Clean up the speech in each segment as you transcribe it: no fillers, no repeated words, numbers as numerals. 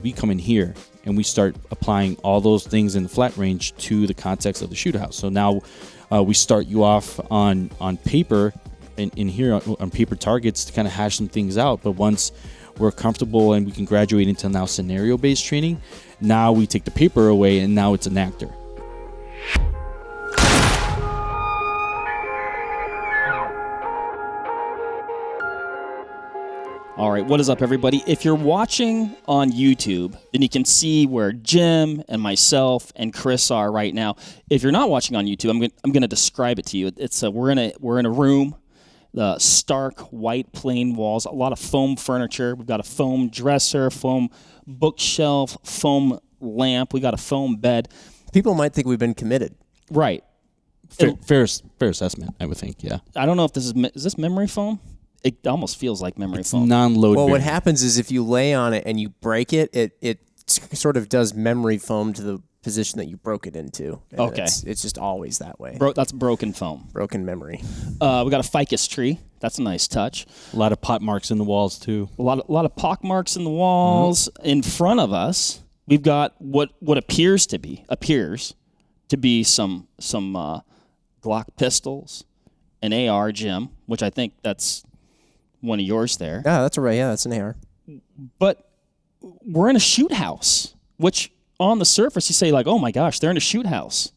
We come in here and we start applying all those things in the flat range to the context of the shoot house. So now we start you off on paper in here on paper targets to kind of hash some things out. But once we're comfortable and we can graduate into now scenario-based training, now we take the paper away and now it's an actor. All right, what is up, everybody? If you're watching on YouTube, then you can see where Jim and myself and Chris are right now. If you're not watching on YouTube, I'm going to describe it to you. It's we're in a room, the stark white plain walls, a lot of foam furniture. We've got a foam dresser, foam bookshelf, foam lamp. We got a foam bed. People might think we've been committed. Right. Fair assessment, I would think. Yeah. I don't know if is this memory foam. It almost feels like memory foam. It's non-load Well, bearing. what happens is if you lay on it and you break it, it sort of does memory foam to the position that you broke it into. And Okay. It's just always that way. That's broken foam. Broken memory. We got a ficus tree. That's a nice touch. A lot of pot marks in the walls too. A lot of pock marks in the walls. Mm-hmm. In front of us, we've got what appears to be some Glock pistols, an AR, Jim, which I think that's one of yours there. Yeah, that's right. Yeah, that's an AR. But we're in a shoot house, which on the surface you say like, oh my gosh, they're in a shoot house.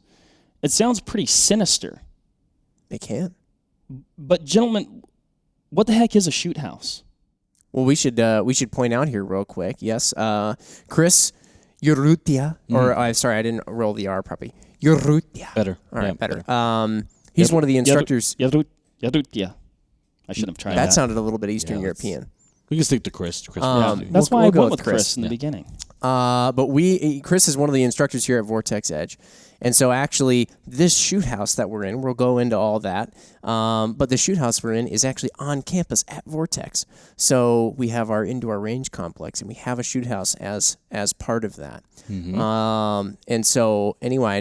It sounds pretty sinister. They can. But gentlemen, what the heck is a shoot house? Well, we should point out here real quick. Yes, Chris Urrutia, or sorry, I didn't roll the R properly. Urrutia. Better. All right, Yeah, better. He's one of the instructors. Yarrutia. I should have tried that. That sounded a little bit Eastern European. We can stick to Chris. That's why I went with Chris in the beginning. But Chris is one of the instructors here at Vortex Edge. And so actually, this shoot house that we're in, we'll go into all that. But the shoot house we're in is actually on campus at Vortex. So we have our indoor range complex, and we have a shoot house as part of that. Mm-hmm. And so anyway,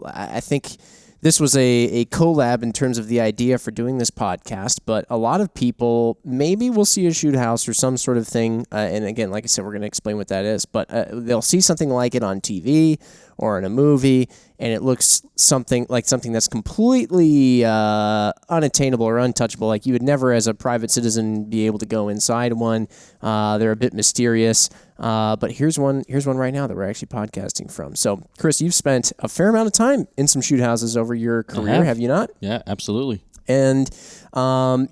I think this was a collab in terms of the idea for doing this podcast, but a lot of people maybe will see a shoot house or some sort of thing, and again, like I said, we're going to explain what that is, but they'll see something like it on TV or in a movie, and it looks something that's completely unattainable or untouchable, like you would never as a private citizen be able to go inside one. They're a bit mysterious. But here's one right now that we're actually podcasting from. So, Chris, you've spent a fair amount of time in some shoot houses over your career, have you not? Yeah, absolutely. And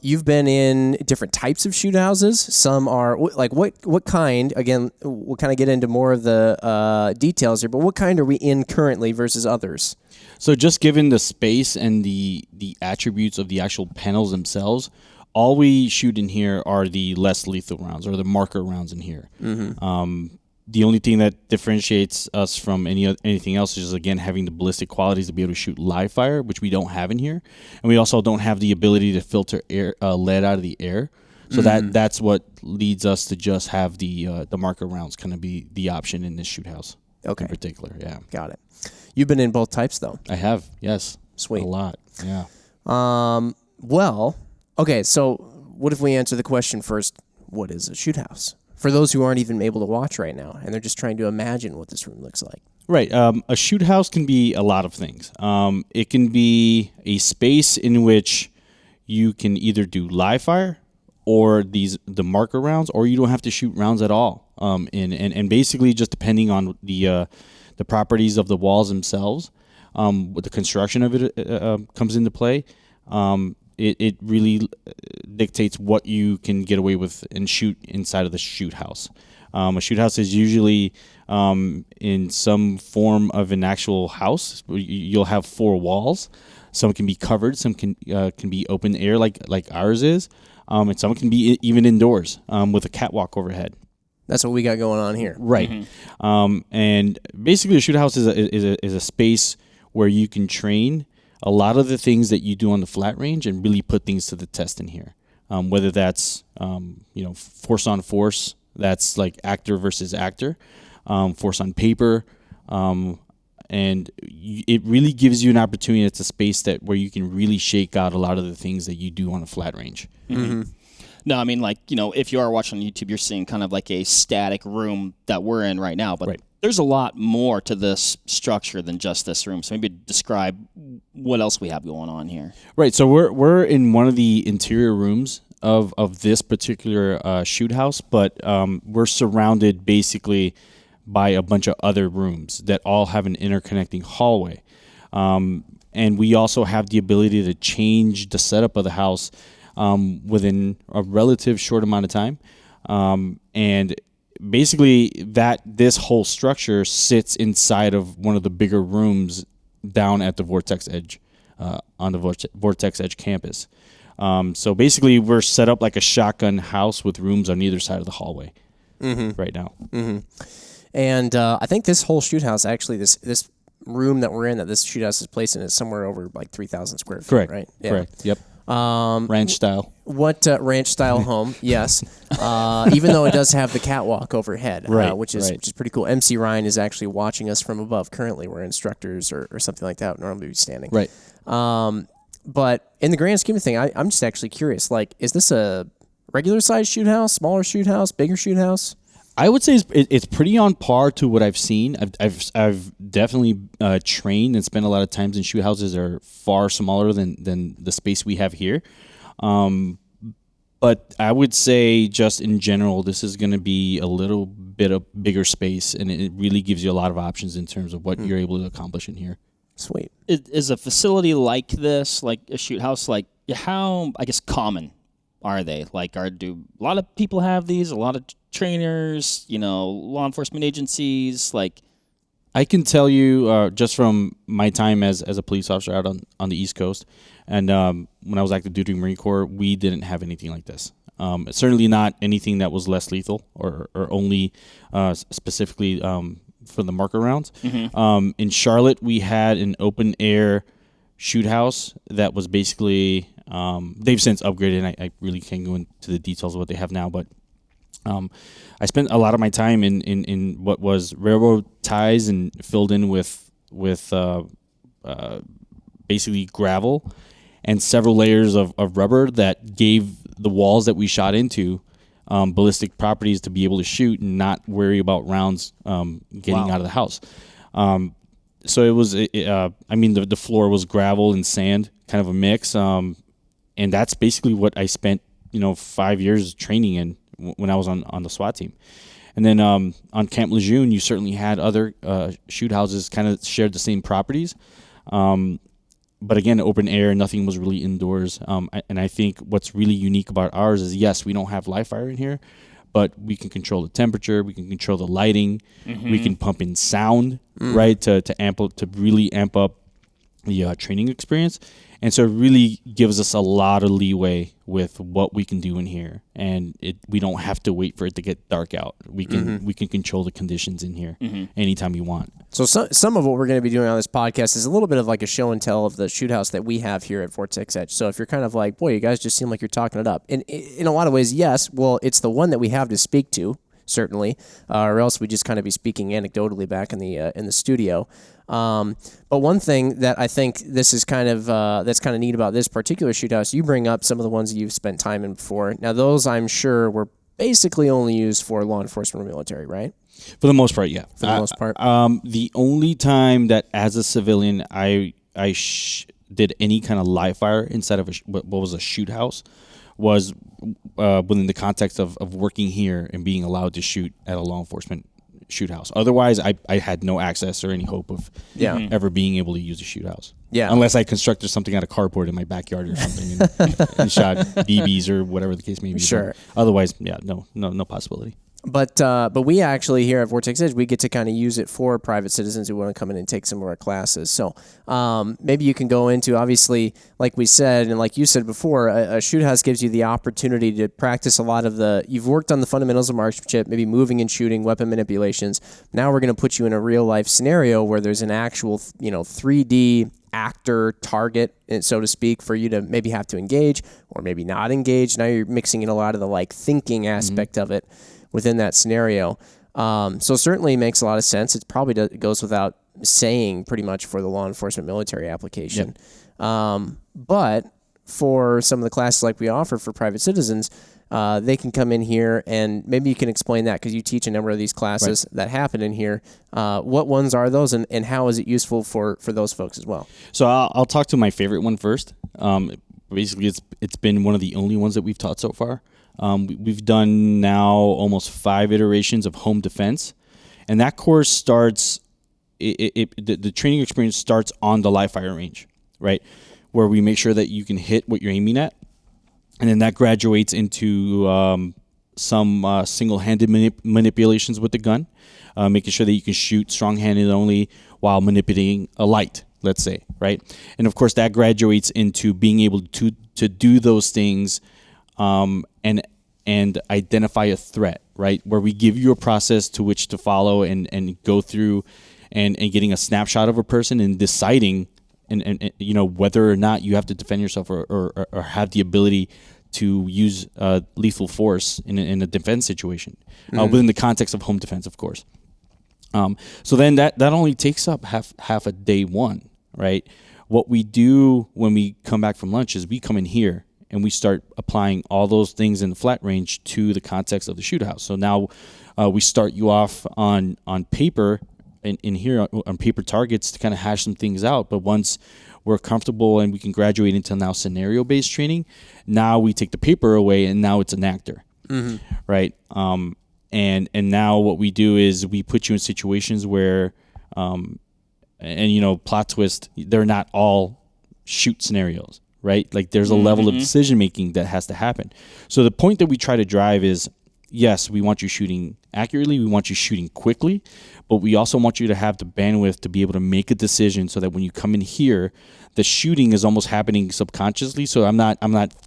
you've been in different types of shoot houses. Some are like what kind? Again, we'll kind of get into more of the details here. But what kind are we in currently versus others? So, just given the space and the attributes of the actual panels themselves, all we shoot in here are the less lethal rounds or the marker rounds in here. Mm-hmm. The only thing that differentiates us from anything else is, again, having the ballistic qualities to be able to shoot live fire, which we don't have in here. And we also don't have the ability to filter lead out of the air. So that's what leads us to just have the marker rounds kind of be the option in this shoot house. Okay. In particular, yeah. Got it. You've been in both types, though. I have, yes. Sweet. A lot, yeah. Well, okay, so what if we answer the question first, what is a shoot house? For those who aren't even able to watch right now, and they're just trying to imagine what this room looks like. Right. A shoot house can be a lot of things. It can be a space in which you can either do live fire or the marker rounds, or you don't have to shoot rounds at all. And basically just depending on the properties of the walls themselves, what the construction of it comes into play. It really dictates what you can get away with and shoot inside of the shoot house. A shoot house is usually in some form of an actual house. You'll have 4 walls. Some can be covered. Some can be open air like ours is. And some can be even indoors with a catwalk overhead. That's what we got going on here. Right. Mm-hmm. And basically a shoot house is a space where you can train a lot of the things that you do on the flat range and really put things to the test in here. Whether that's, force on force, that's like actor versus actor, force on paper. And it really gives you an opportunity. It's a space where you can really shake out a lot of the things that you do on a flat range. Mm-hmm. No, I mean, like, if you are watching on YouTube, you're seeing kind of like a static room that we're in right now. But Right. there's a lot more to this structure than just this room. So maybe describe what else we have going on here. Right. So we're in one of the interior rooms of this particular shoot house, but we're surrounded basically by a bunch of other rooms that all have an interconnecting hallway. And we also have the ability to change the setup of the house within a relative short amount of time. And basically this whole structure sits inside of one of the bigger rooms down at the Vortex Edge, on the Vortex Edge campus. So basically we're set up like a shotgun house with rooms on either side of the hallway right now. And I think this whole shoot house, actually, this room that we're in, that this shoot house is placed in, is somewhere over like 3,000 square feet, Correct. right? Yeah. Correct. Yep. Ranch style. What ranch style home? Yes. Even though it does have the catwalk overhead, Right, which is pretty cool. MC Ryan is actually watching us from above currently. We're instructors or something like that would normally be standing. Right. But in the grand scheme of things, I'm just actually curious. Like, is this a regular size shoot house, smaller shoot house, bigger shoot house? I would say it's pretty on par to what I've seen. I've definitely trained and spent a lot of times in shoot houses that are far smaller than the space we have here. But I would say just in general, this is going to be a little bit of bigger space, and it really gives you a lot of options in terms of what you're able to accomplish in here. Sweet. Is a facility like this, like a shoot house, like how, I guess, common are they? Like, do a lot of people have these? A lot of trainers, law enforcement agencies, like? I can tell you just from my time as a police officer out on the East Coast, and when I was active duty Marine Corps, we didn't have anything like this. Certainly not anything that was less lethal or only specifically for the marker rounds. In Charlotte, we had an open air shoot house that was basically they've since upgraded, and I really can't go into the details of what they have now, but I spent a lot of my time in what was railroad ties and filled in with basically gravel and several layers of rubber that gave the walls that we shot into ballistic properties to be able to shoot and not worry about rounds getting out of the house. So it was, the floor was gravel and sand, kind of a mix. And that's basically what I spent, 5 years training in when I was on the SWAT team. And then on Camp Lejeune, you certainly had other shoot houses kind of shared the same properties. But again, open air, nothing was really indoors. And I think what's really unique about ours is, yes, we don't have live fire in here, but we can control the temperature, we can control the lighting, we can pump in sound, right, to really amp up the training experience. And so it really gives us a lot of leeway with what we can do in here, and we don't have to wait for it to get dark out. We can control the conditions in here anytime we want. So some of what we're going to be doing on this podcast is a little bit of like a show and tell of the shoot house that we have here at Vortex Edge. So if you're kind of like, boy, you guys just seem like you're talking it up, and in a lot of ways, yes. Well, it's the one that we have to speak to, certainly, or else we'd just kind of be speaking anecdotally back in the studio. But one thing that I think this is kind of that's kind of neat about this particular shoot house, you bring up some of the ones that you've spent time in before. Now, those I'm sure were basically only used for law enforcement or military, right? For the most part, yeah. For the most part. The only time that as a civilian I did any kind of live fire inside of what was a shoot house was within the context of working here and being allowed to shoot at a law enforcement shoot house. Otherwise, I had no access or any hope of ever being able to use a shoot house. Yeah. Unless I constructed something out of cardboard in my backyard or something and shot BBs or whatever the case may be. Sure. But otherwise, yeah, no possibility. But we actually here at Vortex Edge, we get to kind of use it for private citizens who want to come in and take some of our classes. So maybe you can go into, obviously, like we said, and like you said before, a shoot house gives you the opportunity to practice a lot of you've worked on the fundamentals of marksmanship, maybe moving and shooting, weapon manipulations. Now we're going to put you in a real life scenario where there's an actual, 3D actor target, so to speak, for you to maybe have to engage or maybe not engage. Now you're mixing in a lot of the thinking aspect of it within that scenario. So certainly it makes a lot of sense. It probably goes without saying pretty much for the law enforcement military application. But for some of the classes like we offer for private citizens, they can come in here, and maybe you can explain that because you teach a number of these classes that happen in here. What ones are those, and how is it useful for those folks as well? So I'll talk to my favorite one first. Basically, it's been one of the only ones that we've taught so far. We've done now almost 5 iterations of home defense, and that course starts. The training experience starts on the live fire range, right, where we make sure that you can hit what you're aiming at, and then that graduates into some single-handed manipulations with the gun, making sure that you can shoot strong-handed only while manipulating a light, let's say, right? And of course, that graduates into being able to do those things and identify a threat, right? Where we give you a process to which to follow and go through and getting a snapshot of a person and deciding and whether or not you have to defend yourself or have the ability to use lethal force in a defense situation within the context of home defense, of course. So then that only takes up half a day one, right? What we do when we come back from lunch is we come in here and we start applying all those things in the flat range to the context of the shoot house. So now we start you off on paper in here on paper targets to kind of hash some things out. But once we're comfortable and we can graduate into now scenario-based training, now we take the paper away and now it's an actor, right? And now what we do is we put you in situations where, plot twist, they're not all shoot scenarios, right? Like there's a level of decision-making that has to happen. So the point that we try to drive is, yes, we want you shooting accurately, we want you shooting quickly, but we also want you to have the bandwidth to be able to make a decision so that when you come in here, the shooting is almost happening subconsciously. So I'm not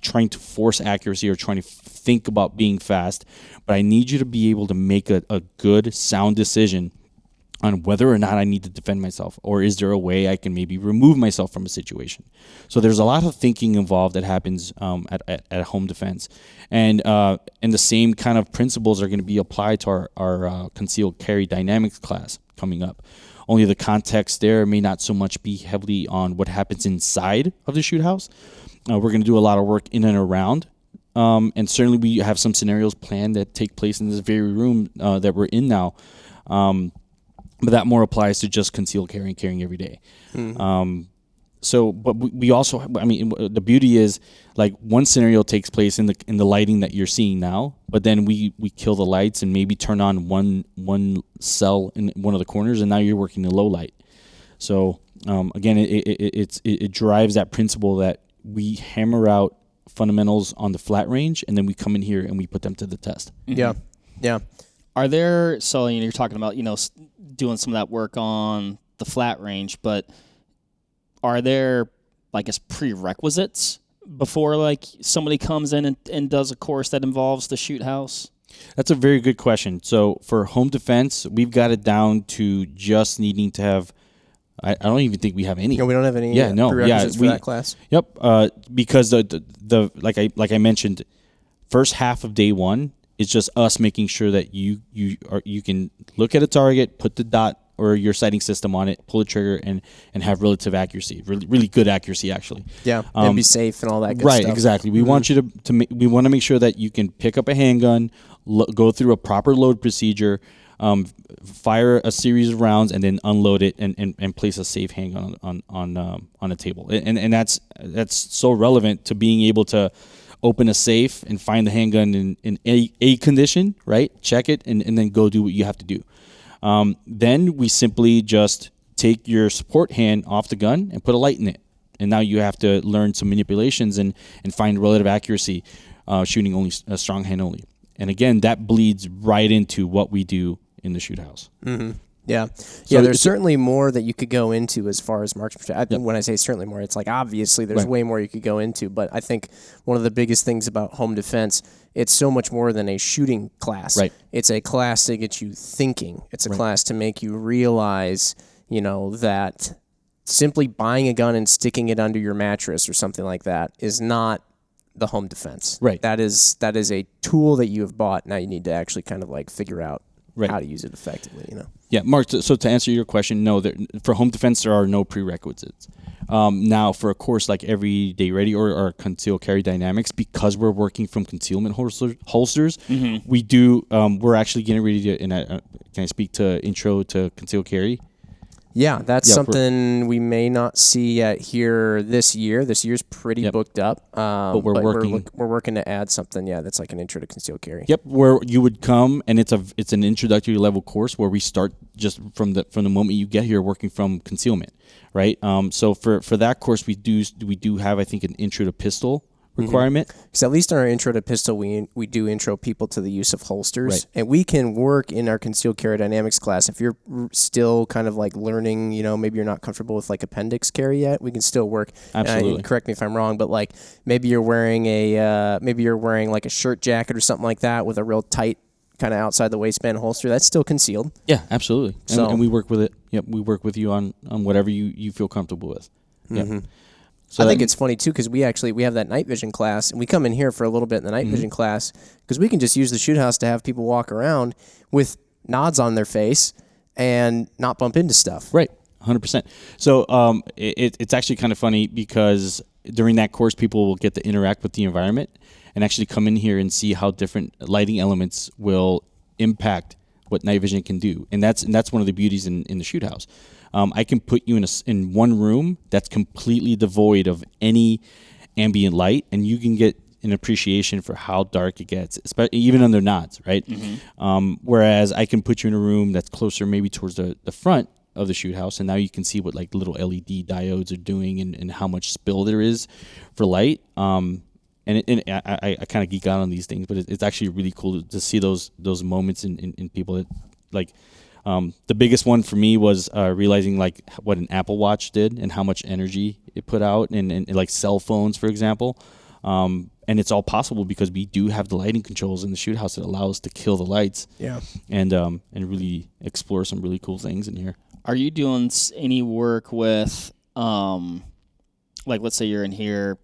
trying to force accuracy or trying to think about being fast, but I need you to be able to make a good, sound decision on whether or not I need to defend myself, or is there a way I can maybe remove myself from a situation. So there's a lot of thinking involved that happens at home defense, and the same kind of principles are going to be applied to our concealed carry dynamics class coming up. Only the context there may not so much be heavily on what happens inside of the shoot house. We're going to do a lot of work in and around. And certainly we have some scenarios planned that take place in this very room that we're in now. But that more applies to just concealed carry and carrying every day. But we also, the beauty is, like, one scenario takes place in the lighting that you're seeing now, but then we kill the lights and maybe turn on one cell in one of the corners, and now you're working in low light. So again, it drives that principle that we hammer out fundamentals on the flat range, and then we come in here and we put them to the test. Yeah. Are there, so you're talking about, doing some of that work on the flat range, but are there, I guess, prerequisites before somebody comes in and does a course that involves the shoot house? That's a very good question. So for home defense, we've got it down to just needing to have, I don't even think we have any. No, we don't have any prerequisites for that class. Yep. Because the like I mentioned, first half of day one is just us making sure that you can look at a target, put the dot or your sighting system on it, pull the trigger, and have relative accuracy, really good accuracy actually. Yeah, and be safe and all that good stuff. Right, exactly. We want you we want to make sure that you can pick up a handgun, go through a proper load procedure, fire a series of rounds, and then unload it and place a safe handgun on a table. And that's so relevant to being able to open a safe and find the handgun in a condition, right? Check it and then go do what you have to do. Then we simply just take your support hand off the gun and put a light in it. And now you have to learn some manipulations and find relative accuracy, shooting only a strong hand only. And again, that bleeds right into what we do in the shoot house. Mm-hmm. Yeah. So there's certainly more that you could go into as far as marksmanship. When I say certainly more, it's like obviously there's way more you could go into. But I think one of the biggest things about home defense, it's so much more than a shooting class. Right. It's a class to get you thinking. It's a class to make you realize, that simply buying a gun and sticking it under your mattress or something like that is not the home defense. Right. That is a tool that you have bought. Now you need to actually kind of figure out how to use it effectively, Yeah, Mark, so to answer your question, no, for home defense, there are no prerequisites. Now, for a course like Everyday Ready or Conceal Carry Dynamics, because we're working from concealment holsters, we do. We're actually getting ready to. And can I speak to Intro to Conceal Carry? Yeah, that's something we may not see yet here this year. This year's pretty booked up, but we're working to add something. Yeah, that's like an intro to concealed carry. Yep, where you would come, and it's an introductory level course where we start just from the moment you get here working from concealment, right? So for that course, we do have, I think, an intro to pistol requirement. Because at least in our intro to pistol, we do intro people to the use of holsters, right. And we can work in our concealed carry dynamics class. If you're still kind of like learning, maybe you're not comfortable with like appendix carry yet, we can still work. Absolutely. Correct me if I'm wrong, but like maybe you're wearing like a shirt jacket or something like that with a real tight kind of outside the waistband holster. That's still concealed. Yeah, absolutely. So, and we work with it. Yep, we work with you on whatever you feel comfortable with. Yep. So I think it's funny too because we have that night vision class, and we come in here for a little bit in the night vision class because we can just use the shoot house to have people walk around with nods on their face and not bump into stuff. Right, 100%. So it's actually kind of funny because during that course, people will get to interact with the environment and actually come in here and see how different lighting elements will impact what night vision can do, and that's one of the beauties in the shoot house. I can put you in one room that's completely devoid of any ambient light, and you can get an appreciation for how dark it gets, especially even under nods, right? Whereas I can put you in a room that's closer maybe towards the front of the shoot house, and now you can see what like little LED diodes are doing and how much spill there is for light. And I kind of geek out on these things, but it's actually really cool to see those moments in people that like. The biggest one for me was realizing like what an Apple Watch did and how much energy it put out, and like cell phones, for example. And it's all possible because we do have the lighting controls in the shoot house that allow us to kill the lights. Yeah. And really explore some really cool things in here. Are you doing any work with, like, let's say you're in here,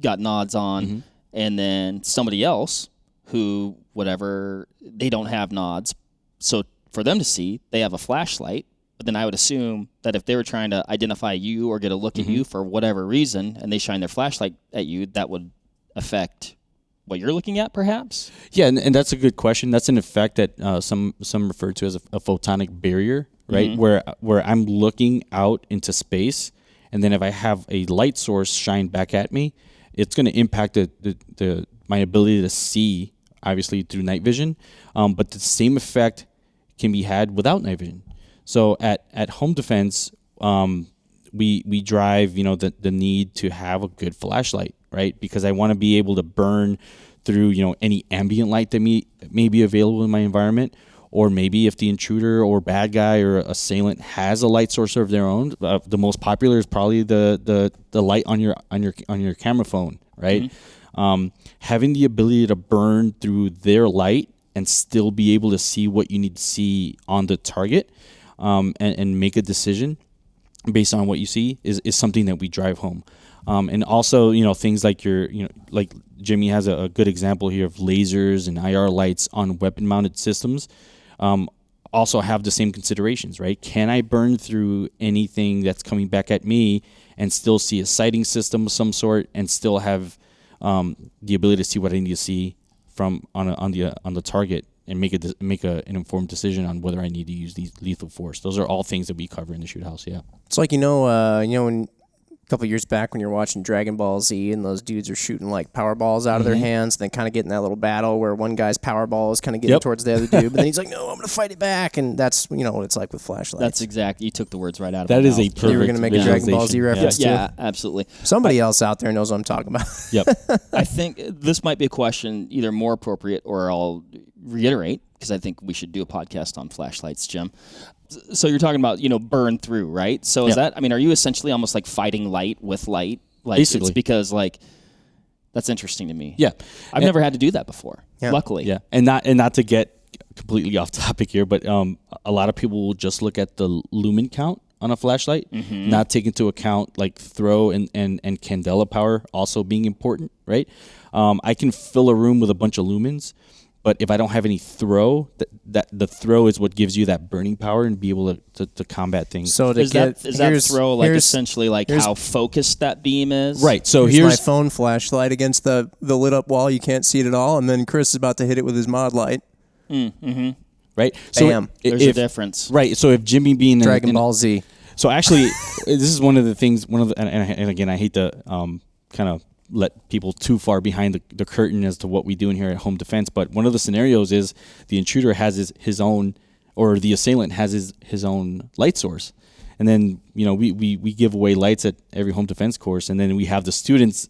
got nods on, and then somebody else who, whatever, they don't have nods, so for them to see, they have a flashlight, but then I would assume that if they were trying to identify you or get a look at you for whatever reason, and they shine their flashlight at you, that would affect what you're looking at, perhaps? Yeah, and that's a good question. That's an effect that some refer to as a photonic barrier, right? Where I'm looking out into space, and then if I have a light source shine back at me, it's going to impact my ability to see, obviously, through night vision. But the same effect can be had without night vision. So at home defense, we drive the need to have a good flashlight, right? Because I want to be able to burn through any ambient light that may be available in my environment, or maybe if the intruder or bad guy or assailant has a light source of their own. The most popular is probably the light on your camera phone, right? Having the ability to burn through their light and still be able to see what you need to see on the target, and make a decision based on what you see is something that we drive home. And also, things like like Jimmy has a good example here of lasers and IR lights on weapon-mounted systems. Also have the same considerations, right? Can I burn through anything that's coming back at me and still see a sighting system of some sort and still have the ability to see what I need to see from on the target and make an informed decision on whether I need to use these lethal force. Those are all things that we cover in the shoot house. Yeah, it's like when a couple of years back when you're watching Dragon Ball Z and those dudes are shooting like power balls out of their hands, and then kind of getting that little battle where one guy's power ball is kind of getting towards the other dude, but then he's like, "No, I'm going to fight it back," and that's what it's like with flashlights. That's exact. You took the words right out of that. My is mouth. a perfect. You were going to make a Dragon Ball Z reference too. Yeah, absolutely. Somebody else out there knows what I'm talking about. Yep. I think this might be a question either more appropriate or I'll reiterate because I think we should do a podcast on flashlights, Jim. So you're talking about, burn through, right? So is that, are you essentially almost like fighting light with light? Like basically. It's because that's interesting to me. Yeah. I've never had to do that before, luckily. Yeah. And not to get completely off topic here, but a lot of people will just look at the lumen count on a flashlight, not take into account like throw and candela power also being important, right? I can fill a room with a bunch of lumens, But if I don't have any throw, that the throw is what gives you that burning power and be able to combat things. So Is that throw like essentially like how focused that beam is? Right. So here's my here's phone flashlight against the lit up wall. You can't see it at all, and then Chris is about to hit it with his mod light. right. Bam. So There's a difference. Right. So if Jimmy being Dragon Ball Z. So actually, this is one of the things. And again, I hate to kind of let people too far behind the curtain as to what we do in here at Home Defense. But one of the scenarios is the intruder has his own, or the assailant has his own light source, and then we give away lights at every Home Defense course, and then we have the students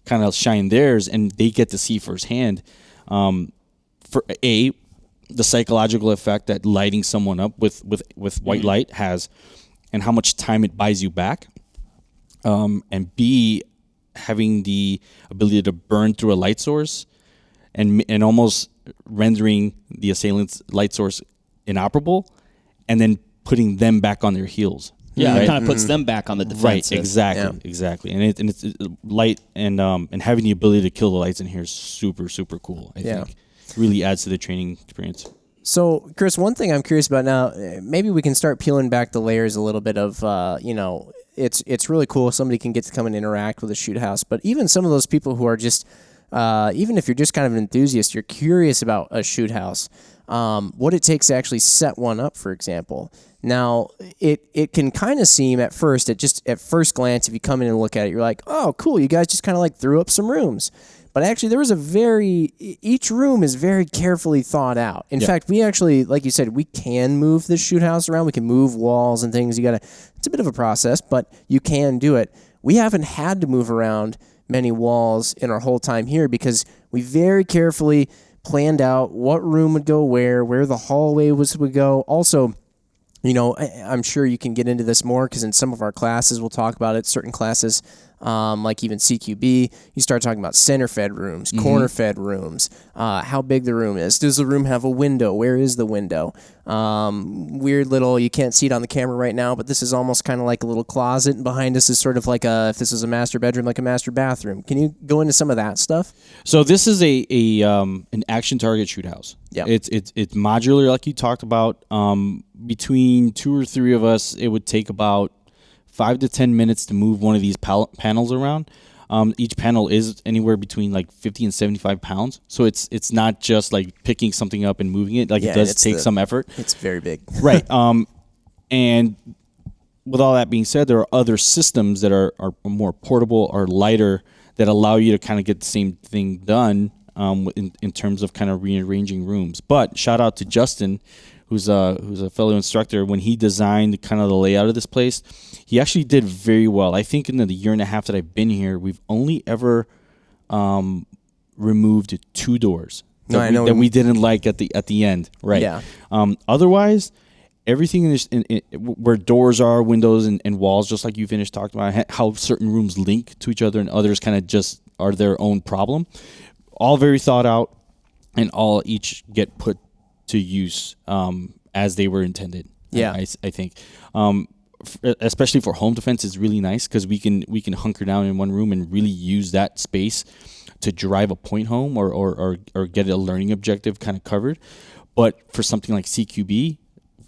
kind of shine theirs, and they get to see firsthand, for the psychological effect that lighting someone up with white light has, and how much time it buys you back, and B, having the ability to burn through a light source and almost rendering the assailant's light source inoperable, and then putting them back on their heels. Yeah, right? It kind of puts them back on the defensive. Right, exactly. And it's light and having the ability to kill the lights in here is super, super cool. I think really adds to the training experience. So, Chris, one thing I'm curious about now, maybe we can start peeling back the layers a little bit of, it's really cool if somebody can get to come and interact with a shoot house, but even some of those people who are just, even if you're just kind of an enthusiast, you're curious about a shoot house, what it takes to actually set one up, for example. Now, it can kind of seem at first glance, if you come in and look at it, you're like, oh, cool, you guys just kind of like threw up some rooms. But actually, each room is very carefully thought out. In fact, we actually, like you said, we can move the shoot house around. We can move walls and things. It's a bit of a process, but you can do it. We haven't had to move around many walls in our whole time here because we very carefully planned out what room would go where the hallway would go. Also, I'm sure you can get into this more because in some of our classes, we'll talk about it, certain classes, like even CQB, you start talking about center-fed rooms, corner-fed rooms, how big the room is. Does the room have a window? Where is the window? Weird little, you can't see it on the camera right now, but this is almost kind of like a little closet, and behind us is sort of like if this is a master bedroom, like a master bathroom. Can you go into some of that stuff? So this is an action target shoot house. Yeah. It's modular, like you talked about. Between 2 or 3 of us, it would take about 5 to 10 minutes to move one of these panels around. Each panel is anywhere between like 50 and 75 pounds. So it's not just like picking something up and moving it. Like it does take some effort. It's very big. Right. And with all that being said, there are other systems that are more portable or lighter that allow you to kind of get the same thing done in terms of kind of rearranging rooms. But shout out to Justin, who's a fellow instructor. When he designed kind of the layout of this place, he actually did very well. I think in the year and a half that I've been here, we've only ever removed 2 doors that we didn't like at the end. Right. Yeah. Otherwise, everything where doors are, windows, and walls, just like you finished talking about, how certain rooms link to each other and others kind of just are their own problem. All very thought out, and all each get put to use as they were intended. Yeah, I think, especially for home defense, is really nice because we can hunker down in one room and really use that space to drive a point home or get a learning objective kind of covered. But for something like CQB,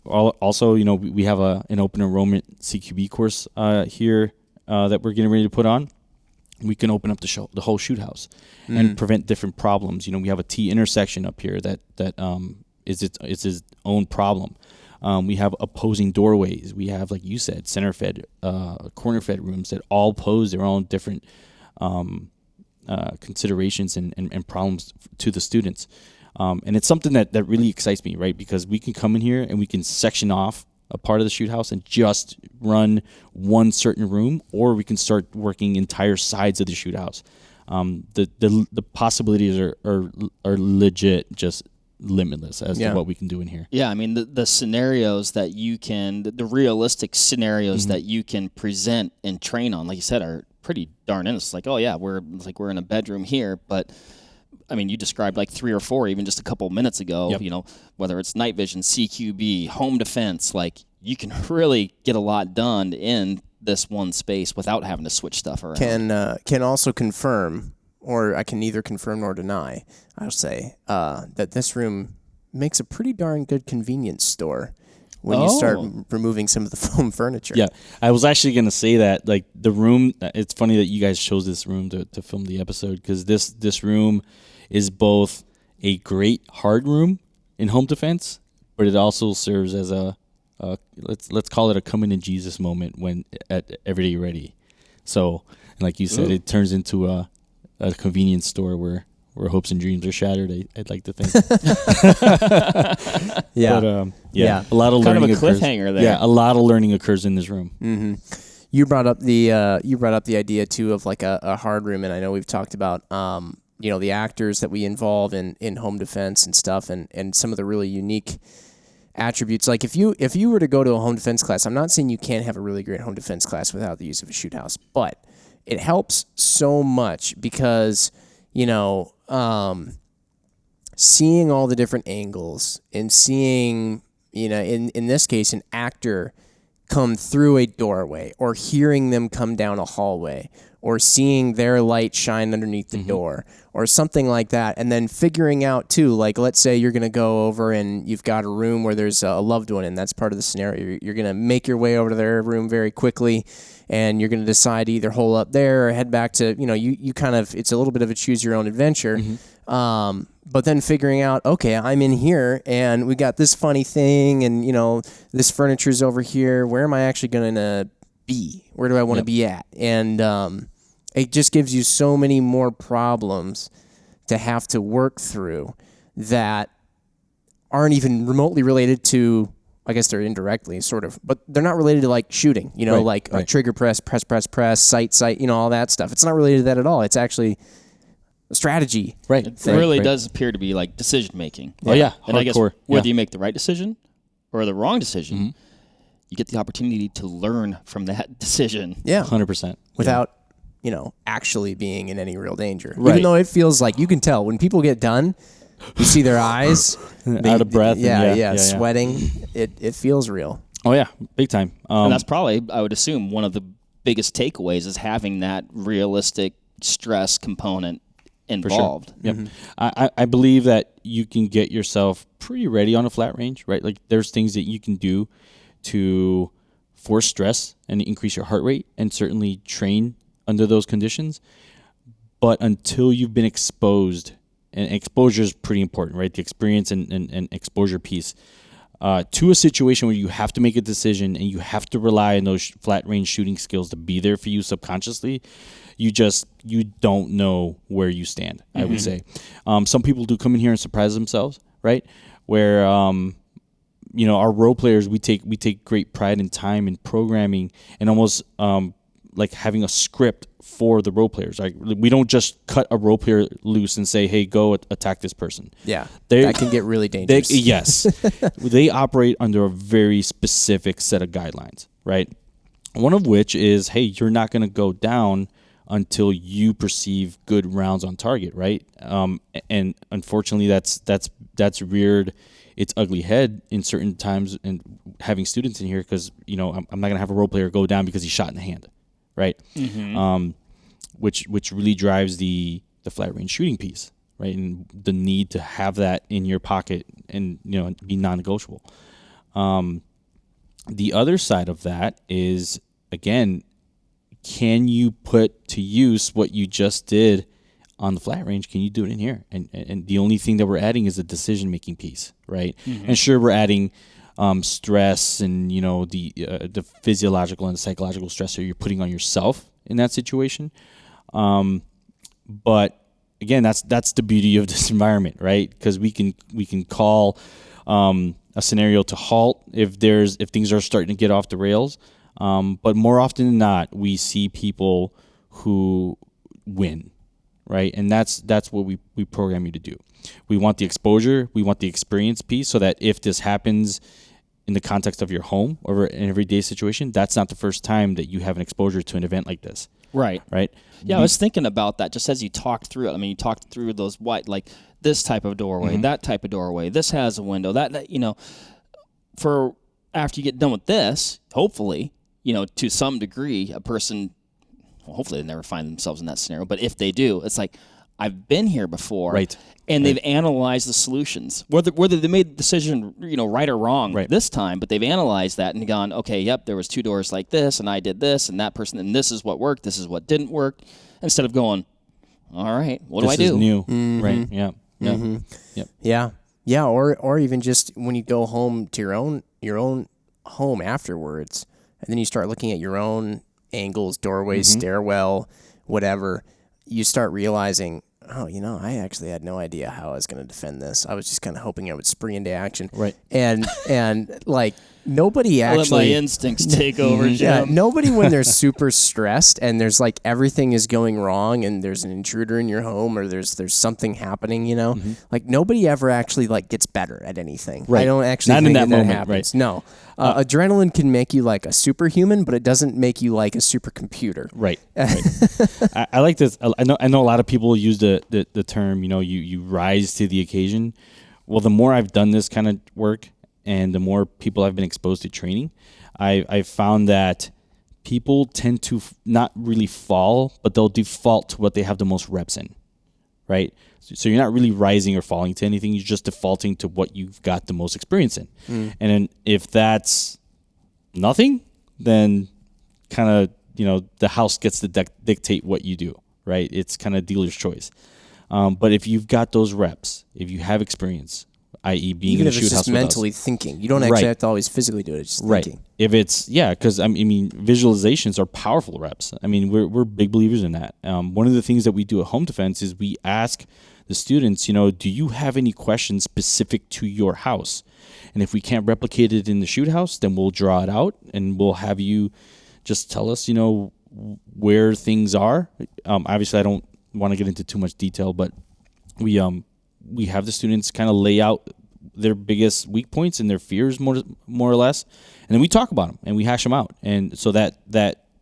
also we have an open enrollment CQB course here that we're getting ready to put on. We can open up the whole shoot house and prevent different problems. We have a T intersection up here that is its own problem. We have opposing doorways. We have, like you said, center-fed, corner-fed rooms that all pose their own different considerations and problems to the students. And it's something that really excites me, right? Because we can come in here and we can section off a part of the shoot house and just run one certain room, or we can start working entire sides of the shoot house. The possibilities are legit, just limitless as to what we can do in here. Yeah, I mean the scenarios that you can, the realistic scenarios that you can present and train on, like you said, are pretty darn innocent. It's like, oh yeah, we're in a bedroom here, but I mean, you described like 3 or 4 even just a couple minutes ago. Yep. Whether it's night vision, CQB, home defense, like you can really get a lot done in this one space without having to switch stuff around. Can also confirm or I can neither confirm nor deny, I'll say, that this room makes a pretty darn good convenience store when you start removing some of the foam furniture. Yeah, I was actually going to say that, like, the room, it's funny that you guys chose this room to film the episode, because this room is both a great hard room in home defense, but it also serves as a let's call it a coming to Jesus moment when at Everyday Ready. So, like you said, it turns into a convenience store where hopes and dreams are shattered. I'd like to think. Yeah. But, a lot of Kind of learning a cliffhanger there. Yeah, a lot of learning occurs in this room. Mm-hmm. You brought up the idea too of like a hard room, and I know we've talked about the actors that we involve in home defense and stuff, and some of the really unique attributes. Like if you were to go to a home defense class, I'm not saying you can't have a really great home defense class without the use of a shoot house, but it helps so much because seeing all the different angles and seeing, in this case, an actor come through a doorway, or hearing them come down a hallway, or seeing their light shine underneath the door, or something like that. And then figuring out too, like, let's say you're going to go over and you've got a room where there's a loved one, and that's part of the scenario. You're going to make your way over to their room very quickly, and you're going to decide to either hole up there or head back to, you kind of, it's a little bit of a choose your own adventure. But then figuring out, okay, I'm in here and we got this funny thing, and, this furniture's over here. Where am I actually going to be? Where do I want to be at? And it just gives you so many more problems to have to work through that aren't even remotely related to, I guess they're indirectly sort of, but they're not related to like shooting, like trigger press, sight, all that stuff. It's not related to that at all. It's actually a strategy. Right. It really does appear to be like decision making. Oh yeah. And I guess hardcore. whether you make the right decision or the wrong decision, you get the opportunity to learn from that decision. Yeah. 100%. Without, actually being in any real danger. Right. Even though it feels like, you can tell when people get done, you see their eyes out of breath. Sweating. It feels real. Oh yeah, big time. And that's probably, I would assume, one of the biggest takeaways is having that realistic stress component involved. For sure. Yep. I believe that you can get yourself pretty ready on a flat range, right? Like there's things that you can do to force stress and increase your heart rate, and certainly train under those conditions. But until you've been exposed, and exposure is pretty important, right? The experience and exposure piece to a situation where you have to make a decision and you have to rely on those flat range shooting skills to be there for you subconsciously. You don't know where you stand, I would say. Some people do come in here and surprise themselves, right? Where, our role players, we take great pride in time and programming, and almost like having a script for the role players. Like we don't just cut a role player loose and say, "Hey, go attack this person." Yeah, that can get really dangerous. Yes, they operate under a very specific set of guidelines, right? One of which is, hey, you're not going to go down until you perceive good rounds on target, right? And unfortunately, that's reared its ugly head in certain times, and having students in here, because I'm not going to have a role player go down because he's shot in the hand, right? Which really drives the flat range shooting piece, right? And the need to have that in your pocket and be non-negotiable. The other side of that is, again, can you put to use what you just did on the flat range? Can you do it in here? And the only thing that we're adding is a decision-making piece, right? And sure, we're adding stress and, the physiological and psychological stress that you're putting on yourself in that situation. But again, that's the beauty of this environment, right? Because we can call a scenario to halt if things are starting to get off the rails. But more often than not, we see people who win, right? And that's what we program you to do. We want the exposure, we want the experience piece, so that if this happens in the context of your home or an everyday situation, that's not the first time that you have an exposure to an event like this. Right. Right? Yeah, I was thinking about that just as you talked through it. I mean, you talked through those like this type of doorway, that type of doorway, this has a window, that for after you get done with this, hopefully, to some degree, a person, well, hopefully they never find themselves in that scenario, but if they do, it's like, I've been here before. Right. And they've analyzed the solutions, whether they made the decision, right or wrong this time, but they've analyzed that and gone, okay, yep, there was 2 doors like this, and I did this, and that person, and this is what worked, this is what didn't work, instead of going, all right, what do I do? This is new, right? Yeah, Yeah, or even just when you go home to your own home afterwards, and then you start looking at your own angles, doorways, stairwell, whatever, you start realizing, oh, I actually had no idea how I was going to defend this. I was just kind of hoping I would spring into action. Right. And like nobody actually. Let my instincts take over, Jim. Yeah, nobody when they're super stressed and there's like everything is going wrong and there's an intruder in your home or there's something happening, like nobody ever actually like gets better at anything. Right. I don't actually Not think in that moment, happens. right. No. Adrenaline can make you like a superhuman, but it doesn't make you like a supercomputer. Right. I like this. I know a lot of people use the term, you rise to the occasion. Well, the more I've done this kind of work and the more people I've been exposed to training, I've found that people tend to not really fall, but they'll default to what they have the most reps in, right? So you're not really rising or falling to anything. You're just defaulting to what you've got the most experience in. And then if that's nothing, then kind of, the house gets to dictate what you do, right? It's kind of dealer's choice. But if you've got those reps, if you have experience, i.e. being Even in a if shoot it's house just with mentally us, thinking. You don't actually have to always physically do it. It's just thinking. If it's, because visualizations are powerful reps. I mean, we're big believers in that. One of the things that we do at Home Defense is we ask the students, do you have any questions specific to your house? And if we can't replicate it in the shoot house, then we'll draw it out and we'll have you just tell us, where things are. Obviously, I don't want to get into too much detail, but we have the students kind of lay out their biggest weak points and their fears more or less, and then we talk about them and we hash them out, and so that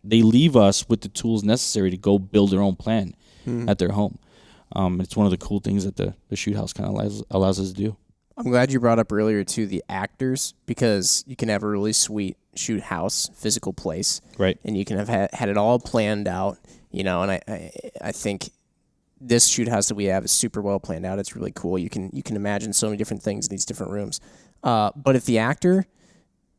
they leave us with the tools necessary to go build their own plan at their home. It's one of the cool things that the shoot house kind of allows us to do. I'm glad you brought up earlier too the actors, because you can have a really sweet shoot house, physical place, right? And you can have had it all planned out, And I think this shoot house that we have is super well planned out. It's really cool. You can imagine so many different things in these different rooms. But if the actor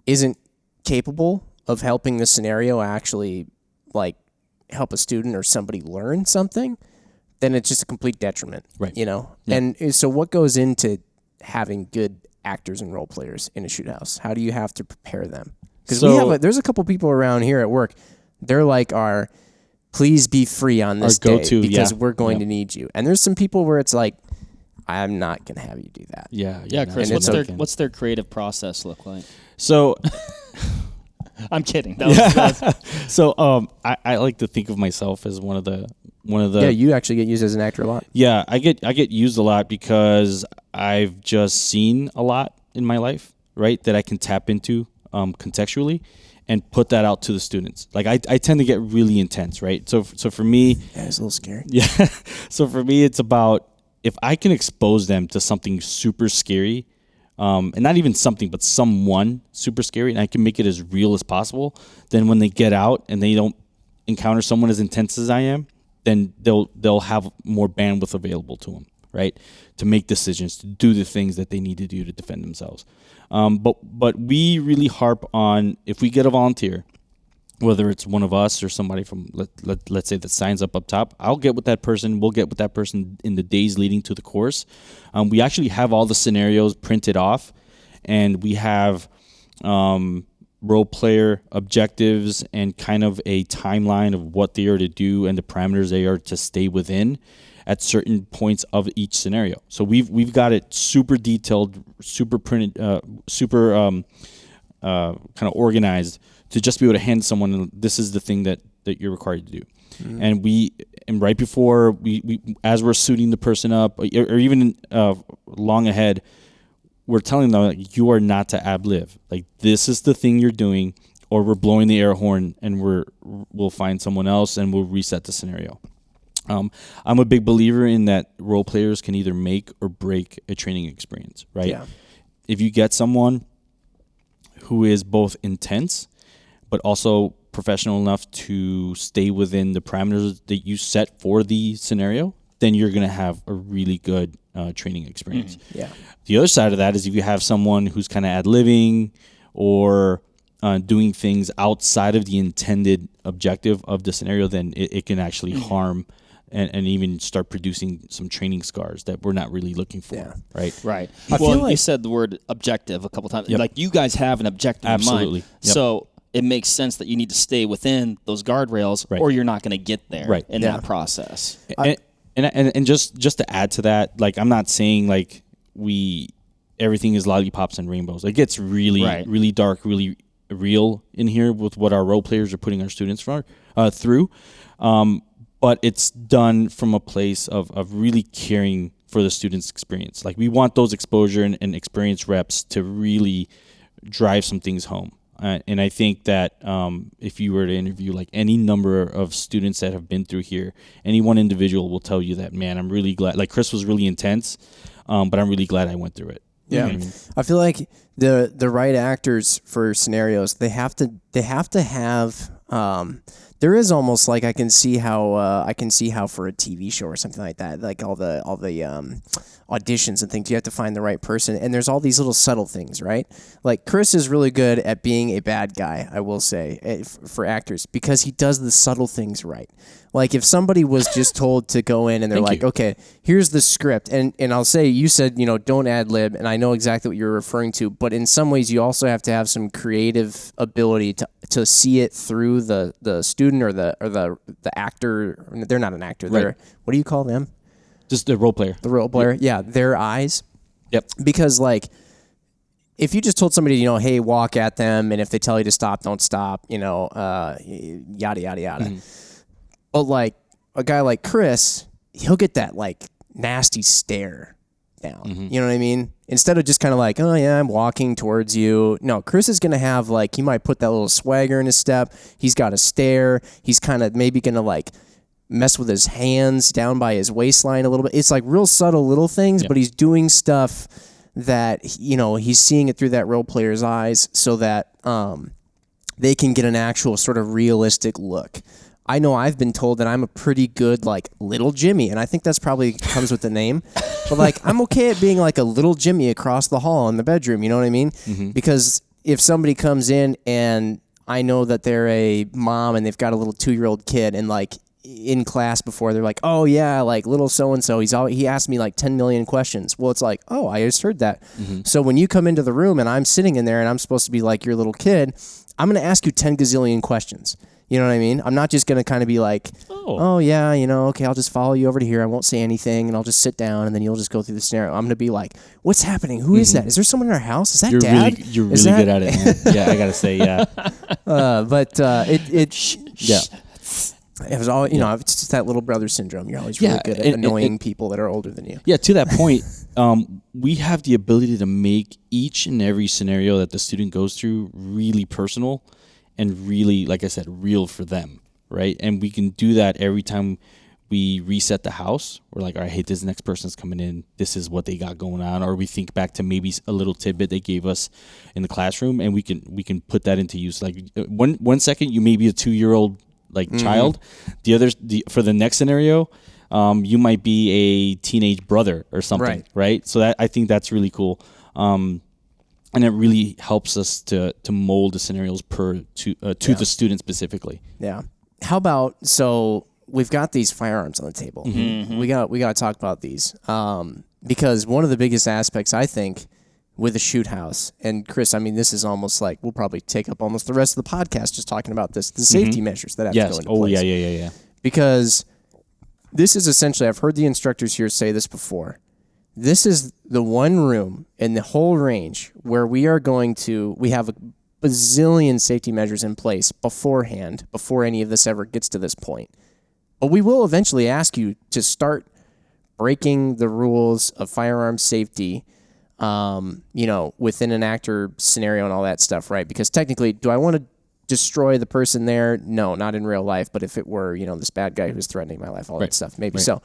isn't capable of helping the scenario actually like help a student or somebody learn something, then it's just a complete detriment, right? Yeah. And so what goes into having good actors and role players in a shoot house? How do you have to prepare them? Because there's a couple people around here at work. They're like our please be free on this day because we're going to need you. And there's some people where it's like, I'm not going to have you do that. Yeah, Chris, what's their creative process look like? So I'm kidding. So I like to think of myself as one of the Yeah, you actually get used as an actor a lot. Yeah, I get used a lot because I've just seen a lot in my life, right, that I can tap into contextually and put that out to the students. Like I tend to get really intense, right? So for me, it's a little scary. Yeah. So for me, it's about if I can expose them to something super scary, and not even something, but someone super scary, and I can make it as real as possible. Then when they get out and they don't encounter someone as intense as I am, then they'll have more bandwidth available to them, right, to make decisions, to do the things that they need to do to defend themselves. But we really harp on, if we get a volunteer, whether it's one of us or somebody from let's say that signs up top, I'll get with that person. We'll get with that person in the days leading to the course. We actually have all the scenarios printed off, and we have role player objectives and kind of a timeline of what they are to do and the parameters they are to stay within at certain points of each scenario. So we've got it super detailed, super printed, kind of organized to just be able to hand someone, this is the thing that you're required to do. Mm-hmm. And right before we as we're suiting the person up, or even long ahead, we're telling them, like, you are not to ad-lib. Like, this is the thing you're doing, or we're blowing the air horn and we'll find someone else and we'll reset the scenario. I'm a big believer in that role players can either make or break a training experience, right? Yeah. If you get someone who is both intense but also professional enough to stay within the parameters that you set for the scenario, then you're going to have a really good training experience. Yeah. The other side of that is if you have someone who's kind of ad-libbing or doing things outside of the intended objective of the scenario, then it can actually harm and even start producing some training scars that we're not really looking for, right? Right. I feel like you said the word objective a couple times. Like you guys have an objective in mind. Yep. So it makes sense that you need to stay within those guardrails or you're not going to get there in that process. And just to add to that, like I'm not saying like everything is lollipops and rainbows. It gets really, really dark, really real in here with what our role players are putting our students through. But it's done from a place of really caring for the student's experience. Like we want those exposure and experience reps to really drive some things home. And I think that if you were to interview like any number of students that have been through here, any one individual will tell you that, man, I'm really glad. Like Chris was really intense, but I'm really glad I went through it. Yeah, You know what I mean? I feel like the right actors for scenarios, they have to have. There is almost like I can see how for a TV show or something like that, like all the auditions and things, you have to find the right person, and there's all these little subtle things, right? Like Chris is really good at being a bad guy, I will say, for actors, because he does the subtle things right. Like if somebody was just told to go in and they're like, okay, here's the script, and I'll say, you said, don't ad lib, and I know exactly what you're referring to, but in some ways you also have to have some creative ability to see it through the student or the actor. They're not an actor. They're, what do you call them? Just the role player. The role player. Yeah, their eyes. Yep. Because like, if you just told somebody, hey, walk at them, and if they tell you to stop, don't stop, yada, yada, yada. Mm-hmm. But like a guy like Chris, he'll get that like nasty stare down. Mm-hmm. You know what I mean? Instead of just kind of like, oh yeah, I'm walking towards you. No, Chris is going to have like, he might put that little swagger in his step. He's got a stare. He's kind of maybe going to like mess with his hands down by his waistline a little bit. It's like real subtle little things, but he's doing stuff that, he's seeing it through that role player's eyes so that they can get an actual sort of realistic look. I know I've been told that I'm a pretty good, like, little Jimmy, and I think that's probably comes with the name. But, like, I'm okay at being, like, a little Jimmy across the hall in the bedroom, you know what I mean? Mm-hmm. Because if somebody comes in and I know that they're a mom and they've got a little 2-year-old kid and, like, in class before, they're like, oh, yeah, like, little so-and-so, he asked me, like, 10 million questions. Well, it's like, oh, I just heard that. Mm-hmm. So when you come into the room and I'm sitting in there and I'm supposed to be, like, your little kid, I'm going to ask you 10 gazillion questions. You know what I mean? I'm not just going to kind of be like, oh, yeah, okay, I'll just follow you over to here. I won't say anything, and I'll just sit down, and then you'll just go through the scenario. I'm going to be like, what's happening? Who is that? Is there someone in our house? Is that Dad? You're really good at it, man. Yeah, I got to say, yeah. It was all, it's just that little brother syndrome. You're always really good at annoying people that are older than you. Yeah, to that point, we have the ability to make each and every scenario that the student goes through really personal and really, like I said, real for them, right? And we can do that every time we reset the house. We're like, all right, hey, this next person's coming in. This is what they got going on. Or we think back to maybe a little tidbit they gave us in the classroom, and we can put that into use. Like one second, you may be a 2-year-old child. For the next scenario, you might be a teenage brother or something, right? So I think that's really cool. And it really helps us to mold the scenarios to the student specifically. Yeah. How about, so we've got these firearms on the table. Mm-hmm. We got to talk about these because one of the biggest aspects, I think, with a shoot house, and Chris, I mean, this is almost like we'll probably take up almost the rest of the podcast just talking about this, the safety measures that have to go into place. Yeah. Because this is essentially, I've heard the instructors here say this before. This is the one room in the whole range where we have a bazillion safety measures in place beforehand, before any of this ever gets to this point. But we will eventually ask you to start breaking the rules of firearm safety, within an actor scenario and all that stuff, right? Because technically, do I want to destroy the person there? No, not in real life. But if it were, this bad guy who's threatening my life, all that stuff, maybe so.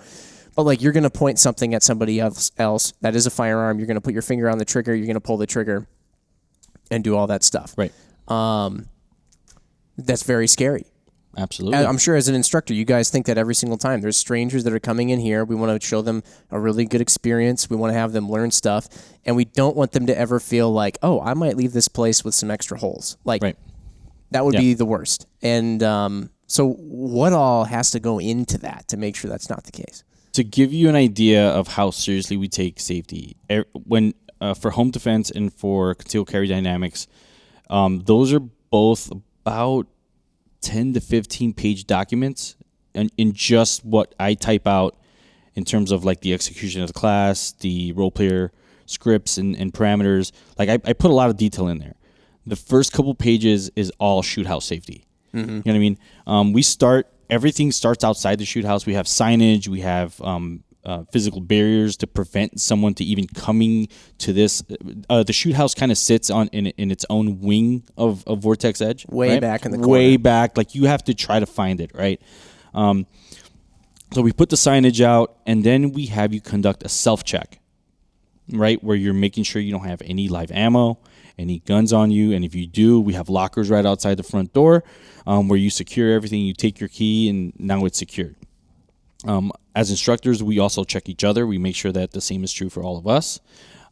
But like, you're going to point something at somebody else that is a firearm. You're going to put your finger on the trigger. You're going to pull the trigger and do all that stuff. Right. That's very scary. Absolutely. I'm sure as an instructor, you guys think that every single time. There's strangers that are coming in here. We want to show them a really good experience. We want to have them learn stuff. And we don't want them to ever feel like, oh, I might leave this place with some extra holes. Like, Right. that would be the worst. And so what all has to go into that to make sure that's not the case? To give you an idea of how seriously we take safety, when for home defense and for concealed carry dynamics, those are both about 10 to 15 page documents in just what I type out in terms of like the execution of the class, the role player scripts and parameters. Like I put a lot of detail in there. The first couple pages is all shoot house safety. You know what I mean? Everything starts outside the shoot house. We have signage. We have physical barriers to prevent someone to even coming to this. The shoot house kind of sits in its own wing of Vortex Edge. Way right? back in the corner. Way back. Like you have to try to find it, right? So we put the signage out, and then we have you conduct a self-check, right? Where you're making sure you don't have any live ammo, any guns on you. And if you do, we have lockers right outside the front door where you secure everything. You take your key, and now it's secured. As instructors, we also check each other. We make sure that the same is true for all of us.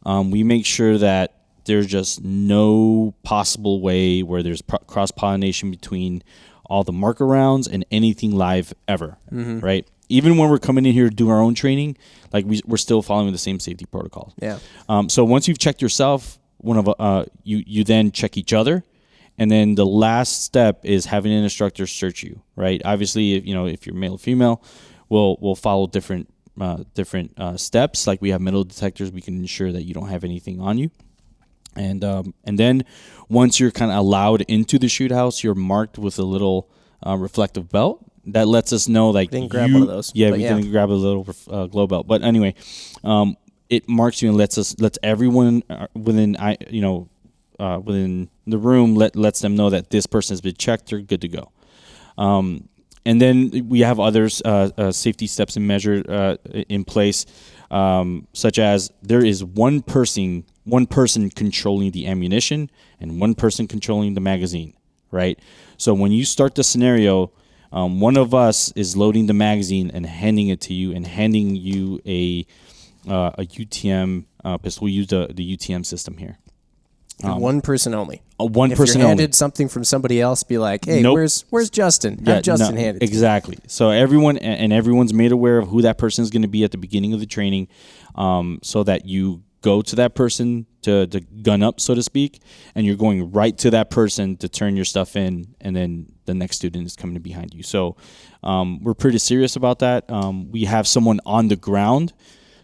We make sure that there's just no possible way where there's cross-pollination between all the marker rounds and anything live ever, right? Even when we're coming in here to do our own training, like we're still following the same safety protocols. Yeah. So once you've checked yourself, you then check each other. And then the last step is having an instructor search you, right? Obviously, if you're male or female, we'll follow different steps. Like we have metal detectors, we can ensure that you don't have anything on you. And then once you're kind of allowed into the shoot house, you're marked with a little reflective belt that lets us know like didn't grab one of those. Yeah, we didn't grab a little glow belt. But anyway, it marks you and lets everyone within the room lets them know that this person has been checked. They're good to go. And then we have others safety steps and measures in place, such as there is one person controlling the ammunition and one person controlling the magazine, right? So when you start the scenario, one of us is loading the magazine and handing it to you and handing you a UTM pistol. We use the UTM system here. One person only. One if person you're only. handed something from somebody else, be like, hey, Nope. where's Justin? Have Justin hand it. Exactly. So everyone's made aware of who that person is going to be at the beginning of the training, so that you go to that person to gun up, so to speak, and you're going right to that person to turn your stuff in, and then the next student is coming behind you. So we're pretty serious about that. We have someone on the ground,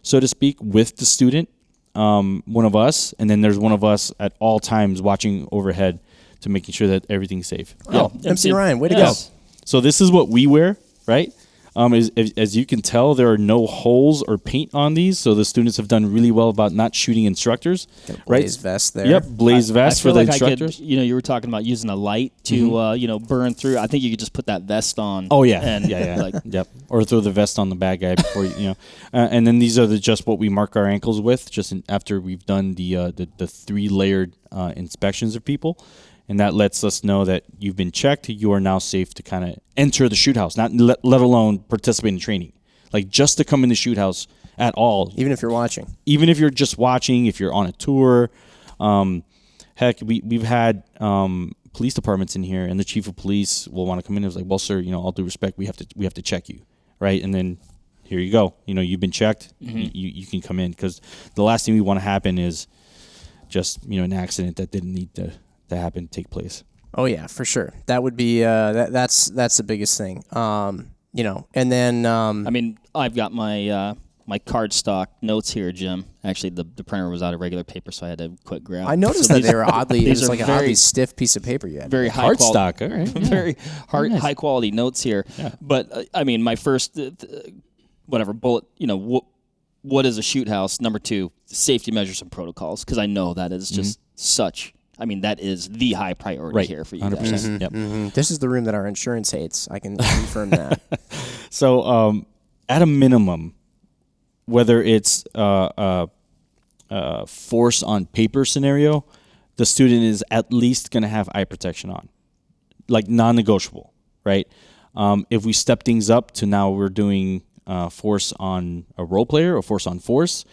so to speak, with the student. One of us, and then there's one of us at all times watching overhead to making sure that everything's safe. Oh, MC Ryan, way to Yes. go. So this is what we wear, right? As you can tell, there are no holes or paint on these, so the students have done really well about not shooting instructors. Got a Right? blaze vest there. Yep, blaze vest I for feel the like instructors. you were talking about using a light to burn through. I think you could just put that vest on. Oh yeah, and yeah. Like, Yep. Or throw the vest on the bad guy before and then these are just what we mark our ankles with, after we've done the 3-layered inspections of people, and that lets us know that you've been checked. You are now safe to kind of enter the shoot house, not let alone participate in training, like just to come in the shoot house at all. Even if you're watching. Even if you're just watching, if you're on a tour, heck, we've had police departments in here, and the chief of police will want to come in and was like, well, sir, all due respect, we have to check you, right? And then here you go, you've been checked, you can come in, because the last thing we want to happen is just an accident that didn't need to happen take place. Oh yeah, for sure. That would be that's the biggest thing. And then I mean, I've got my my cardstock notes here, Jim. Actually, the printer was out of regular paper, so I had to quick grab. I noticed So that these- they were oddly. It these was are like an very- oddly stiff piece of paper you had. very high quality, Cardstock, all right. Yeah. very nice. high quality notes here. Yeah. But I mean, my first bullet. What is a shoot house? Number 2, safety measures and protocols, because I know that is just such. I mean, that is the high priority Right. here for you 100%. guys. Yep. This is the room that our insurance hates. I can confirm that. So at a minimum, whether it's force on paper scenario, the student is at least going to have eye protection on, like non-negotiable, right? If we step things up to now we're doing force on a role player or force on force,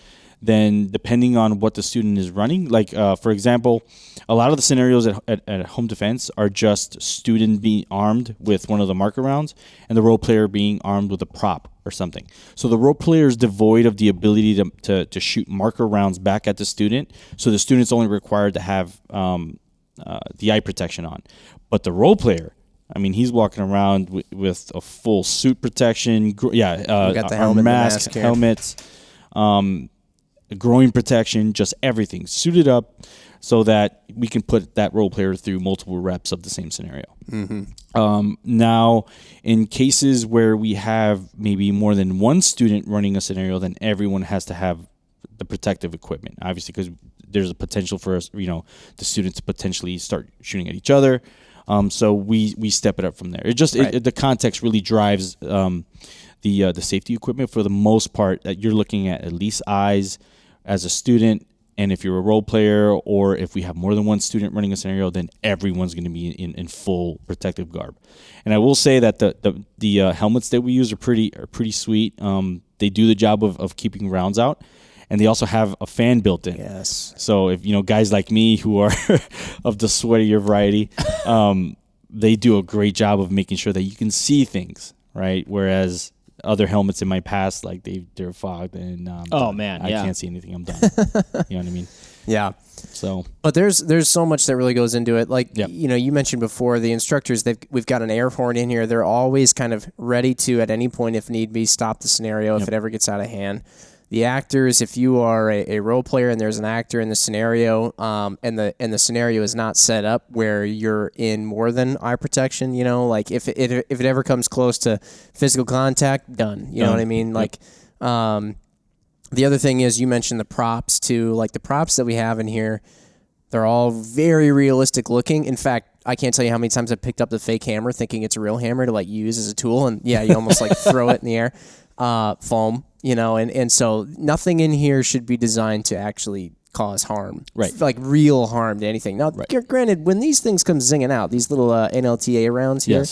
then depending on what the student is running, like for example, a lot of the scenarios at home defense are just student being armed with one of the marker rounds and the role player being armed with a prop or something. So the role player is devoid of the ability to shoot marker rounds back at the student. So the student's only required to have the eye protection on. But the role player, I mean, he's walking around with a full suit protection. got the helmet, mask, helmets, groin protection, just everything suited up so that we can put that role player through multiple reps of the same scenario. Now, in cases where we have maybe more than one student running a scenario, then everyone has to have the protective equipment, obviously, because there's a potential for us, the students to potentially start shooting at each other. So we step it up from there. It just the context really drives the safety equipment for the most part. That you're looking at least eyes as a student, and if you're a role player or if we have more than one student running a scenario, then everyone's going to be in full protective garb. And I will say that the helmets that we use are pretty sweet. They do the job of keeping rounds out. And they also have a fan built in. Yes. So if guys like me who are of the sweatier variety, they do a great job of making sure that you can see things, right? Whereas other helmets in my past, like they're fogged and I can't see anything. I'm done. You know what I mean? Yeah. So, but there's so much that really goes into it. Like Yep. You mentioned before, the instructors, we've got an air horn in here. They're always kind of ready to, at any point, if need be, stop the scenario if it ever gets out of hand. The actors, if you are a role player and there's an actor in the scenario, and the scenario is not set up where you're in more than eye protection, like if it ever comes close to physical contact, done. You know what I mean? Yep. Like, the other thing is, you mentioned the props too. Like the props that we have in here, they're all very realistic looking. In fact, I can't tell you how many times I've picked up the fake hammer thinking it's a real hammer to use as a tool, and you almost like throw it in the air. Foam, and so nothing in here should be designed to actually cause harm, right? Like real harm to anything. Now, granted, when these things come zinging out, these little NLTA rounds here,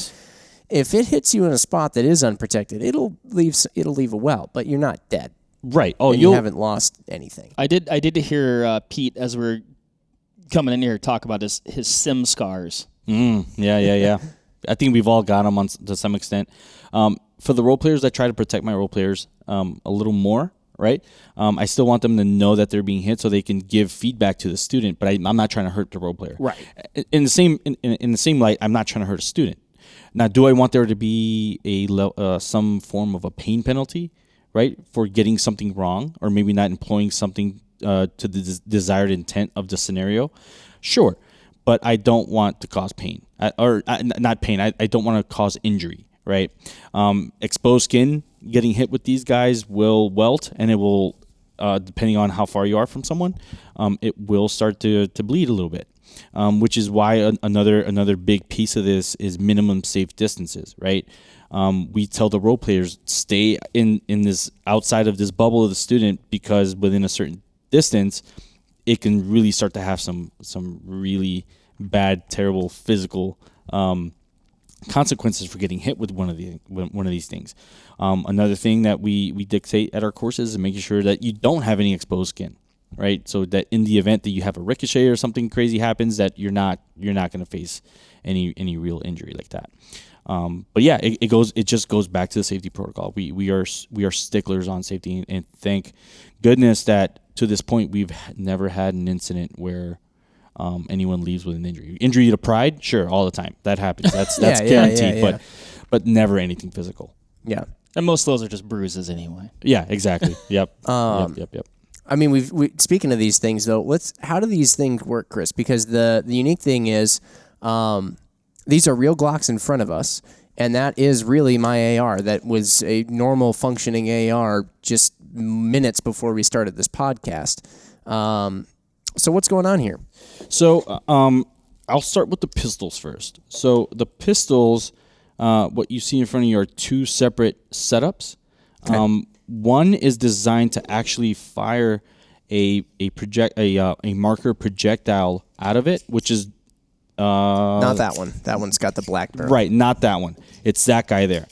if it hits you in a spot that is unprotected, it'll leave a welt, but you're not dead, right? Oh, you haven't lost anything. I did hear Pete, as we're coming in here, talk about his sim scars. Yeah. I think we've all got them to some extent. For the role players, I try to protect my role players a little more, right? I still want them to know that they're being hit so they can give feedback to the student, but I'm not trying to hurt the role player. Right. In the same light, I'm not trying to hurt a student. Now, do I want there to be some form of a pain penalty, right, for getting something wrong or maybe not employing something to the desired intent of the scenario? Sure, but I don't want to cause pain, not pain. I don't want to cause injury. Right, exposed skin getting hit with these guys will welt, and it will, depending on how far you are from someone, it will start to bleed a little bit. Which is why another big piece of this is minimum safe distances. Right, we tell the role players stay in this outside of this bubble of the student, because within a certain distance, it can really start to have some really bad, terrible physical consequences for getting hit with one of these things. Another thing that we dictate at our courses is making sure that you don't have any exposed skin, right? So that in the event that you have a ricochet or something crazy happens, that you're not going to face any real injury like that. But yeah, it just goes back to the safety protocol. We are sticklers on safety, and thank goodness that to this point we've never had an incident where anyone leaves with an injury. Injury to pride, sure, all the time. That happens. That's guaranteed. But never anything physical. Yeah, and most of those are just bruises anyway. Yeah, exactly. Yep. Yep. I mean, we speaking of these things though, how do these things work, Chris? Because the unique thing is, these are real Glocks in front of us, and that is really my AR. That was a normal functioning AR just minutes before we started this podcast. So what's going on here? So I'll start with the pistols first. So the pistols, what you see in front of you are two separate setups. Okay. One is designed to actually fire a marker projectile out of it, which is Not that one. That one's got the black barrel. Right, not that one. It's that guy there,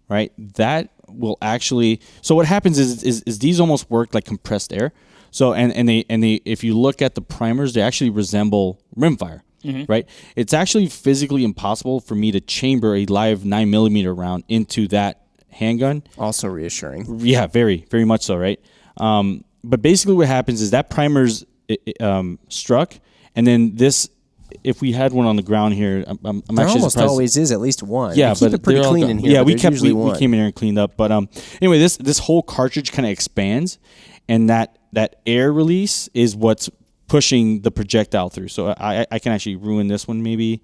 right? That will actually. So what happens is these almost work like compressed air. So and they if you look at the primers, they actually resemble rimfire, right? It's actually physically impossible for me to chamber a live 9mm round into that handgun. Also reassuring. Yeah, very, very much so, right? But basically, what happens is that primer's struck, and then this. If we had one on the ground here, I'm There actually almost surprised. always is at least one. Yeah, we keep but it pretty they're all clean gone. in here. Yeah, but we there's kept usually we one. came in here and cleaned up. But anyway, this whole cartridge kind of expands, and that air release is what's pushing the projectile through. So I can actually ruin this one maybe.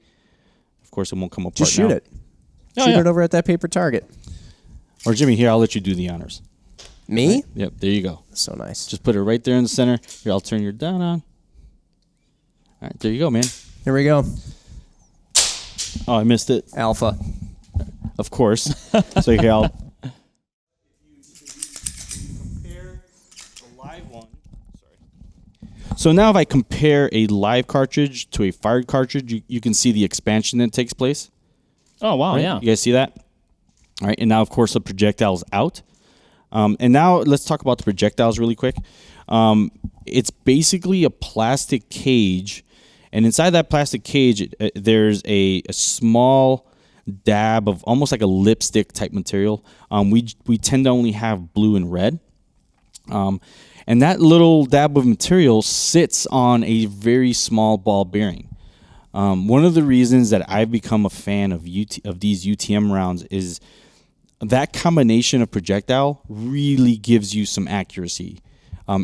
Of course, it won't come apart. Just shoot now. it. Shoot it over at that paper target. Or Jimmy, here I'll let you do the honors. Me? Yep, there you go. So nice. Just put it right there in the center. Here, I'll turn your down on. All right, there you go, man. Here we go. Oh, I missed it. Alpha. Of course. So here I'll. So now if I compare a live cartridge to a fired cartridge, you can see the expansion that takes place. Oh, wow, Right? yeah. You guys see that? All right, and now, of course, the projectile's out. And now let's talk about the projectiles really quick. It's basically a plastic cage, and inside that plastic cage, there's a small dab of almost like a lipstick type material. We tend to only have blue and red. And that little dab of material sits on a very small ball bearing. One of the reasons that I've become a fan of these UTM rounds is that combination of projectile really gives you some accuracy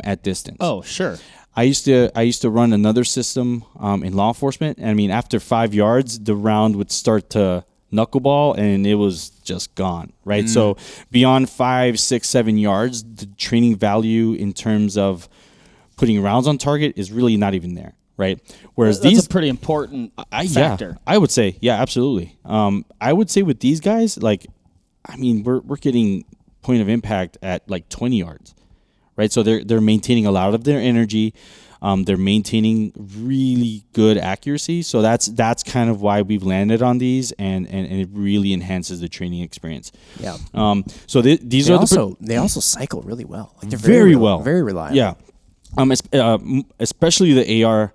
at distance. Oh, sure. I used to run another system in law enforcement. I mean, after 5 yards, the round would start to knuckleball, and it was just gone, right? So beyond 5, 6, 7 yards, the training value in terms of putting rounds on target is really not even there, right? Whereas That's a pretty important factor. Yeah, I would say, yeah, absolutely. I would say with these guys, like, I mean, we're getting point of impact at like 20 yards, right? So they're maintaining a lot of their energy. They're maintaining really good accuracy. So that's kind of why we've landed on these, and it really enhances the training experience. Yeah. So these They are also they also cycle really well. Like they're very well, very reliable. Yeah. Especially the AR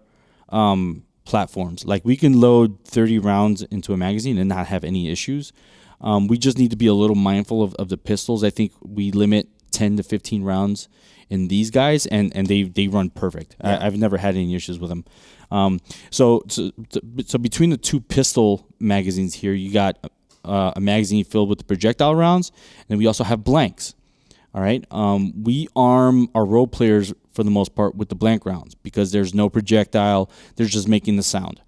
platforms. Like we can load 30 rounds into a magazine and not have any issues. We just need to be a little mindful of the pistols. I think we limit 10 to 15 rounds in these guys, and they run perfect. Yeah. I've never had any issues with them. So between the two pistol magazines here, you got a magazine filled with the projectile rounds, and we also have blanks. All right. We arm our role players for the most part with the blank rounds because there's no projectile. They're just making the sound.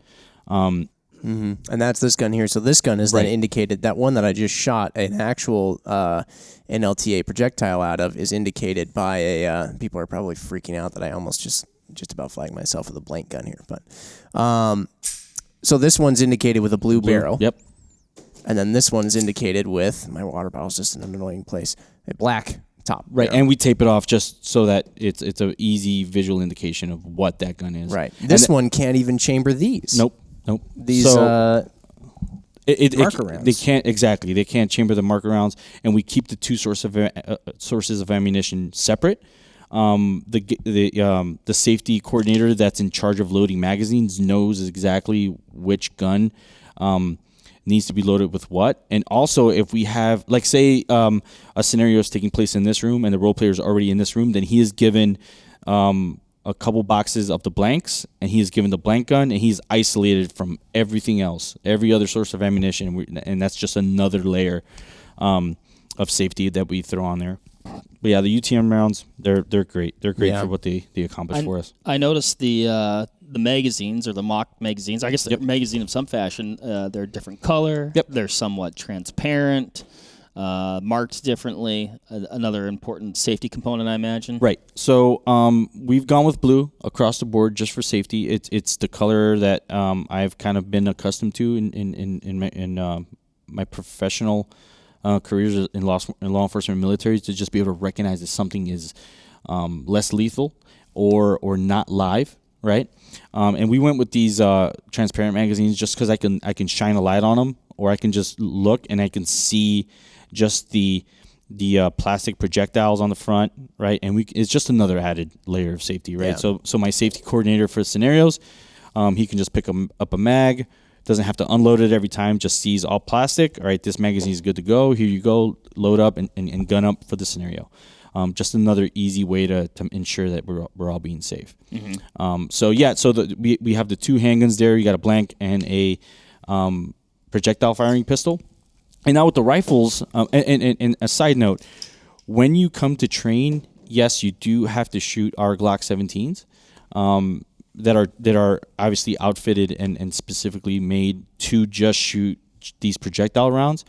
And that's this gun here. So this gun is then Right. indicated. That one that I just shot an actual NLTA projectile out of is indicated by a. People are probably freaking out that I almost just about flagged myself with a blank gun here. But so this one's indicated with a blue barrel. Yep. And then this one's indicated with my water bottle's just in an annoying place. A black top. Right, barrel. and we tape it off just so that it's an easy visual indication of what that gun is. Right. This one can't even chamber these. Nope. These So, marker rounds. They can't exactly. They can't chamber the marker rounds, and we keep the two sources of ammunition separate. The safety coordinator that's in charge of loading magazines knows exactly which gun needs to be loaded with what. And also, if we have, like, say, a scenario is taking place in this room, and the role player is already in this room, then he is given a couple boxes of the blanks, and he is given the blank gun, and he's isolated from everything else, every other source of ammunition, and that's just another layer of safety that we throw on there. But yeah, the UTM rounds, they're great. They're great Yeah. for what they accomplish for us. I noticed the magazines, or the mock magazines. I guess they're magazine of some fashion. They're a different color. Yep. They're somewhat transparent, marked differently. Another important safety component, I imagine. Right. So we've gone with blue across the board just for safety. It's the color that I've kind of been accustomed to in my professional careers in law enforcement and military, to just be able to recognize that something is less lethal or not live. right? And we went with these transparent magazines just because I can shine a light on them, or I can just look and I can see just the plastic projectiles on the front, right? And it's just another added layer of safety, right? Yeah. So my safety coordinator for scenarios, he can just pick up a mag, doesn't have to unload it every time, just sees all plastic. All right, this magazine is good to go. Here you go, load up and gun up for the scenario. Just another easy way to ensure that we're all being safe. So we have the 2 handguns there. You got a blank and a projectile firing pistol. And now with the rifles, and a side note, when you come to train, yes, you do have to shoot our Glock 17s that are obviously outfitted and specifically made to just shoot these projectile rounds.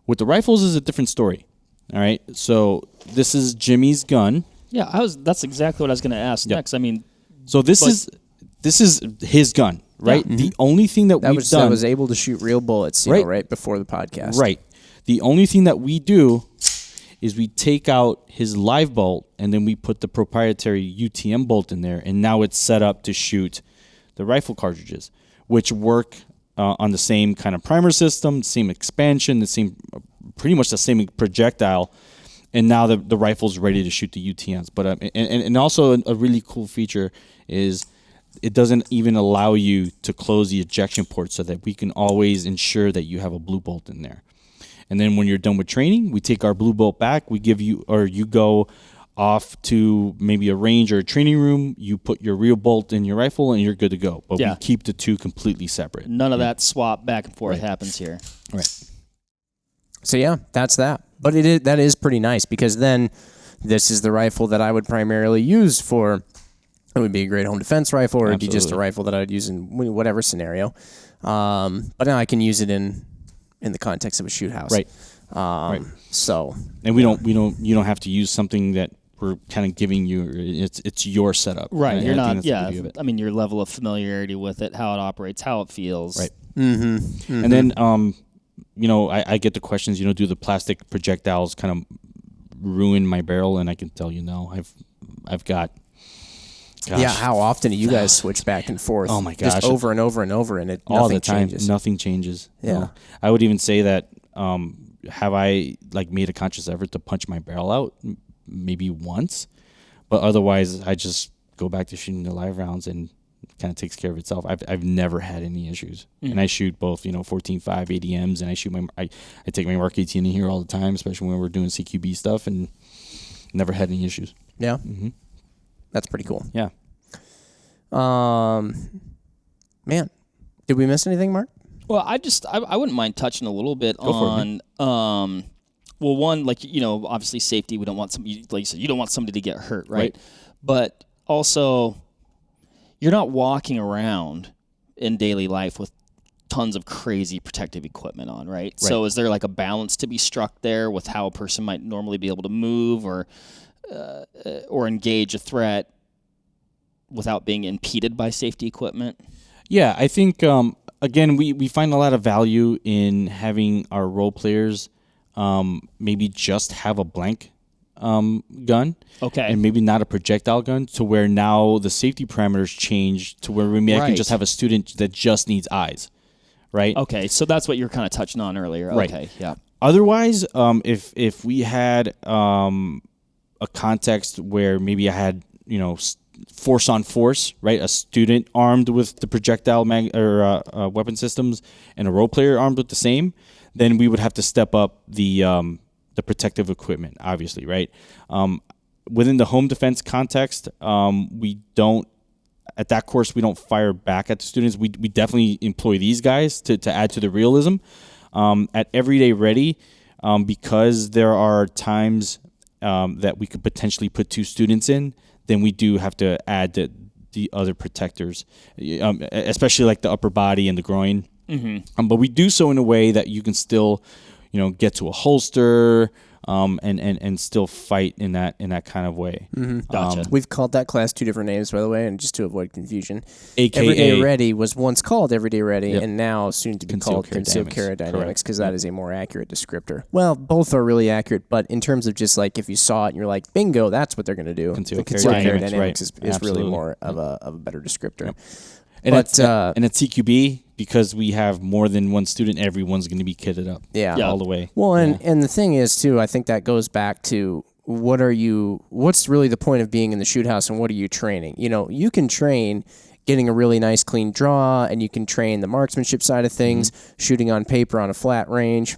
With the rifles is a different story. All right, so this is Jimmy's gun. Yeah, that's exactly what I was going to ask next. I mean, so this is his gun, right? Yeah. The only thing that we've done, that was able to shoot real bullets, right before the podcast. Right. The only thing that we do is we take out his live bolt and then we put the proprietary UTM bolt in there, and now it's set up to shoot the rifle cartridges, which work on the same kind of primer system, same expansion, pretty much the same projectile, and now the rifle's ready to shoot the UTMs. But and also a really cool feature is it doesn't even allow you to close the ejection port, so that we can always ensure that you have a blue bolt in there. And then when you're done with training, we take our blue bolt back. We give you, or you go off to maybe a range or a training room. You put your real bolt in your rifle, and you're good to go. But we keep the 2 completely separate. None of that swap back and forth happens here. Right. So yeah, that's that. But that is pretty nice, because then this is the rifle that I would primarily use for. It would be a great home defense rifle, or it'd be just a rifle that I'd use in whatever scenario. But now I can use it in the context of a shoot house. Right. Right. So. And you don't have to use something that we're kind of giving you. It's your setup. Right. You're not. Yeah. I mean, your level of familiarity with it, how it operates, how it feels. Right. Mm-hmm. And then I get the questions. Do the plastic projectiles kind of ruin my barrel? And I can tell you no. I've got. Gosh. Yeah, how often do you guys switch back and forth? Oh my gosh, just over and over and over, and all the time. Changes. Nothing changes. Yeah, no. I would even say that. Have I made a conscious effort to punch my barrel out? Maybe once, but otherwise I just go back to shooting the live rounds, and it kind of takes care of itself. I've never had any issues, and I shoot both 14.5 ADMs, and I shoot I take my Mark 18 in here all the time, especially when we're doing CQB stuff, and never had any issues. Yeah. That's pretty cool. Yeah. Man, did we miss anything, Mark? Well, I wouldn't mind touching a little bit on well, one, obviously safety. We don't want somebody, like you said, you don't want somebody to get hurt, right? But also, you're not walking around in daily life with tons of crazy protective equipment on, right? So is there a balance to be struck there with how a person might normally be able to move or engage a threat without being impeded by safety equipment? Yeah, I think, again, we find a lot of value in having our role players maybe just have a blank gun. Okay. And maybe not a projectile gun, to where now the safety parameters change to where I can just have a student that just needs eyes, right? Okay, so that's what you're kind of touching on earlier. Right. Okay, yeah. Otherwise, if we had a context where maybe I had, force on force, right? A student armed with the projectile weapon systems and a role player armed with the same, then we would have to step up the protective equipment, obviously, right? Within the home defense context, we don't, at that course, we don't fire back at the students. We definitely employ these guys to add to the realism. At Everyday Ready, because there are times that we could potentially put 2 students in, then we do have to add the other protectors, especially like the upper body and the groin. But we do so in a way that you can still, get to a holster, and still fight in that kind of way. Gotcha. We've called that class 2 different names, by the way, and just to avoid confusion. AKA Everyday Ready was once called Everyday Ready, Yep. and now soon to be Concealed called Concealed Carrier Dynamics, because that is a more accurate descriptor. Well, both are really accurate, but in terms of just like if you saw it and you're like, bingo, that's what they're going to do. Concealed The Carrier Carrier Dynamics, is right. really Absolutely. more of a better descriptor. Yep. And But, at CQB, because we have more than one student, everyone's going to be kitted up. Yeah. All the way. Well, and the thing is too, I think that goes back to what's really the point of being in the shoot house, and what are you training? You know, you can train getting a really nice clean draw, and you can train the marksmanship side of things, shooting on paper on a flat range,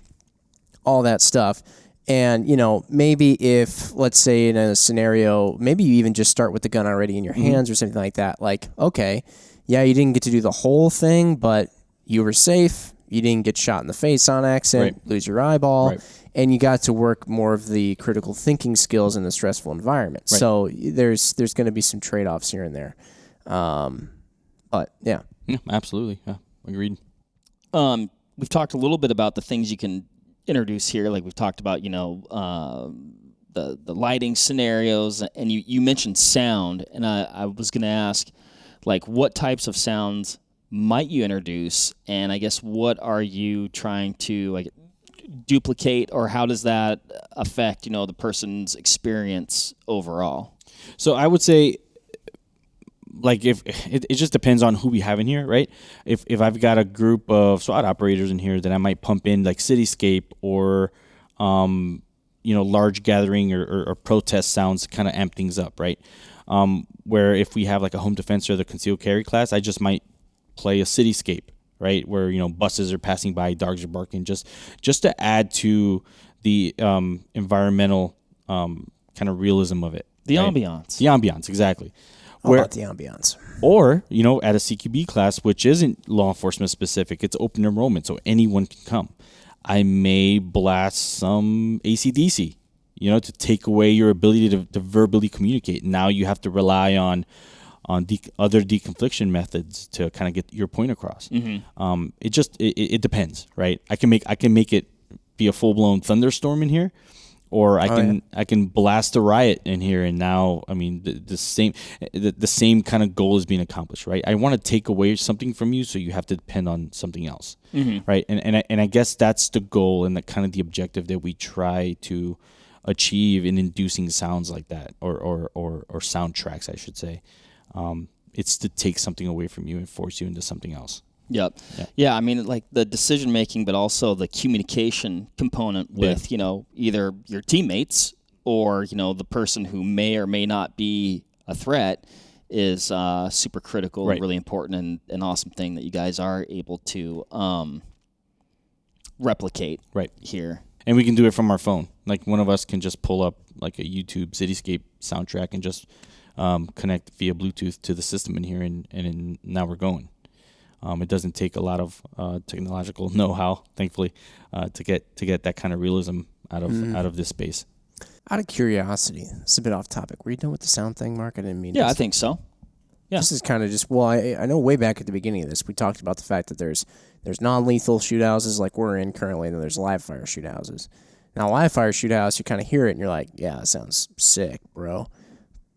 all that stuff. And, you know, maybe if, let's say in a scenario, maybe you even just start with the gun already in your hands or something like that. Like, okay, yeah, you didn't get to do the whole thing, but you were safe. You didn't get shot in the face on accident, lose your eyeball, and you got to work more of the critical thinking skills in a stressful environment. Right. So there's going to be some trade-offs here and there. But, yeah. Yeah, absolutely. Yeah, agreed. We've talked a little bit about the things you can introduce here. Like we've talked about, you know, the lighting scenarios, and you mentioned sound, and I was going to ask, like, what types of sounds might you introduce, and I guess what are you trying to like duplicate, or how does that affect, you know, the person's experience overall? So I would say, like, if it just depends on who we have in here, right? If I've got a group of SWAT operators in here, then I might pump in like cityscape or you know, large gathering or protest sounds to kind of amp things up, right? Where if we have like a home defense or the concealed carry class, I just might play a cityscape, right? Where, you know, buses are passing by, dogs are barking, just to add to the environmental kind of realism of it. The right? ambiance. The ambiance, exactly. How about the ambiance? Or, you know, at a CQB class, which isn't law enforcement specific, it's open enrollment, so anyone can come. I may blast some AC/DC, you know, to take away your ability to verbally communicate. Now you have to rely on other deconfliction methods to kind of get your point across. It depends, right? I can make it be a full blown thunderstorm in here, or I can blast a riot in here, and now, I mean, the same kind of goal is being accomplished, right? I want to take away something from you, so you have to depend on something else, right? And I guess that's the goal and the kind of the objective that we try to achieve in inducing sounds like that, or soundtracks, I should say. It's to take something away from you and force you into something else. Yep. Yeah, I mean, like the decision making, but also the communication component with, you know, either your teammates or, you know, the person who may or may not be a threat is super critical and really important, and an awesome thing that you guys are able to replicate here. And we can do it from our phone. Like, one of us can just pull up like a YouTube cityscape soundtrack and just connect via Bluetooth to the system in here, and now we're going. It doesn't take a lot of technological know-how, thankfully, to get that kind of realism out of this space. Out of curiosity, it's a bit off topic. Were you done with the sound thing, Mark? I didn't mean. Yeah, I think so. Yeah. This is kind of just, well, I know way back at the beginning of this, we talked about the fact that there's non-lethal shoot houses like we're in currently, and then there's live fire shoot houses. Now, live fire shoot house, you kind of hear it and you're like, yeah, that sounds sick, bro.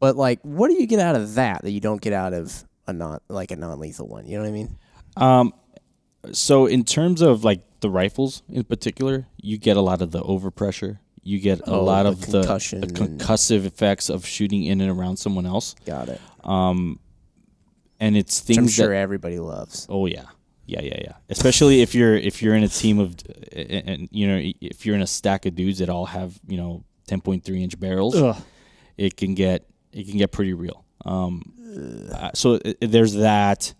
But like, what do you get out of that you don't get out of a non-lethal one? You know what I mean? So in terms of like the rifles in particular, you get a lot of the overpressure. You get a lot of the concussive effects of shooting in and around someone else. Got it. And it's things I'm sure that everybody loves. Oh yeah. Especially if you're in a team of, and you know, if you're in a stack of dudes that all have, you know, 10.3 inch barrels, it can get pretty real. So there's that.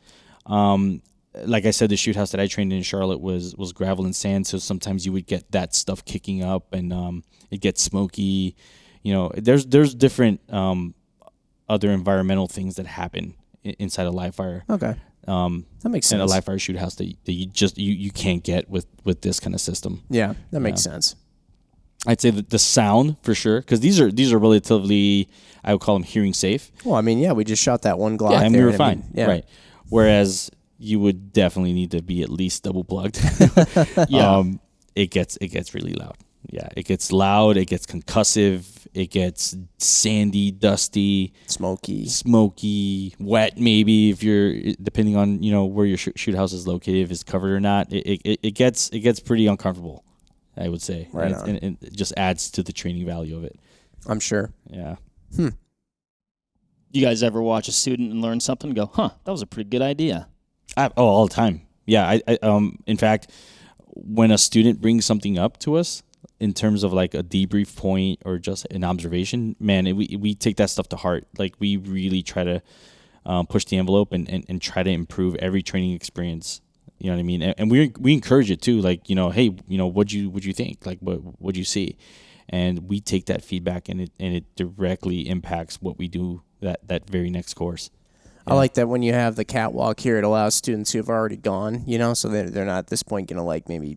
Like I said, the shoot house that I trained in Charlotte was gravel and sand, so sometimes you would get that stuff kicking up, and it gets smoky. You know, there's different other environmental things that happen inside a live fire. Okay. That makes sense. In a live fire shoot house that you can't get with this kind of system. Yeah, that makes sense. I'd say that the sound for sure, because these are relatively, I would call them hearing safe. Well, I mean, yeah, we just shot that one Glock. Yeah, and there, we were fine. Yeah. Right. Whereas you would definitely need to be at least double plugged. Yeah. It gets really loud. Yeah, it gets loud, it gets concussive, it gets sandy, dusty, smoky, wet maybe if you're depending on where your shoot house is located, if it's covered or not. It gets pretty uncomfortable, I would say. Right and it just adds to the training value of it. I'm sure. Yeah. You guys ever watch a student and learn something and go, huh, that was a pretty good idea? All the time. Yeah. In fact, when a student brings something up to us in terms of like a debrief point or just an observation, man, we take that stuff to heart. Like we really try to push the envelope and try to improve every training experience. You know what I mean? And we encourage it too. Like, hey, what'd you think? Like, what'd you see? And we take that feedback and it directly impacts what we do that very next course. Yeah. I like that when you have the catwalk here, it allows students who have already gone, so they're not at this point going to like maybe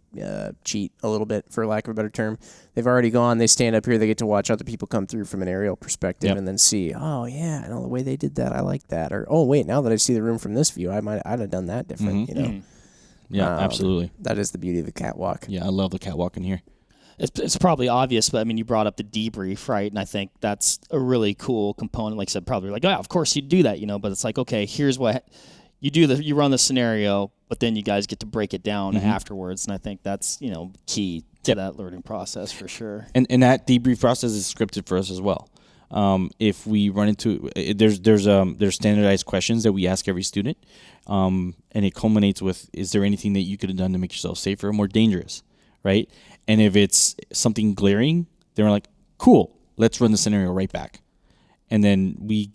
cheat a little bit, for lack of a better term. They've already gone. They stand up here. They get to watch other people come through from an aerial perspective and then see, oh, yeah, I know the way they did that. I like that. Or, oh, wait, now that I see the room from this view, I'd have done that different, Yeah, absolutely. That is the beauty of the catwalk. Yeah, I love the catwalk in here. It's probably obvious, but I mean, you brought up the debrief, right? And I think that's a really cool component. Like I said, probably like, oh, of course you do that, but it's like, okay, here's what you do. You run the scenario, but then you guys get to break it down afterwards. And I think that's, key to that learning process for sure. And that debrief process is scripted for us as well. If we run into there's standardized questions that we ask every student, and it culminates with, is there anything that you could have done to make yourself safer or more dangerous, right? And if it's something glaring, then we're like, cool, let's run the scenario right back. And then I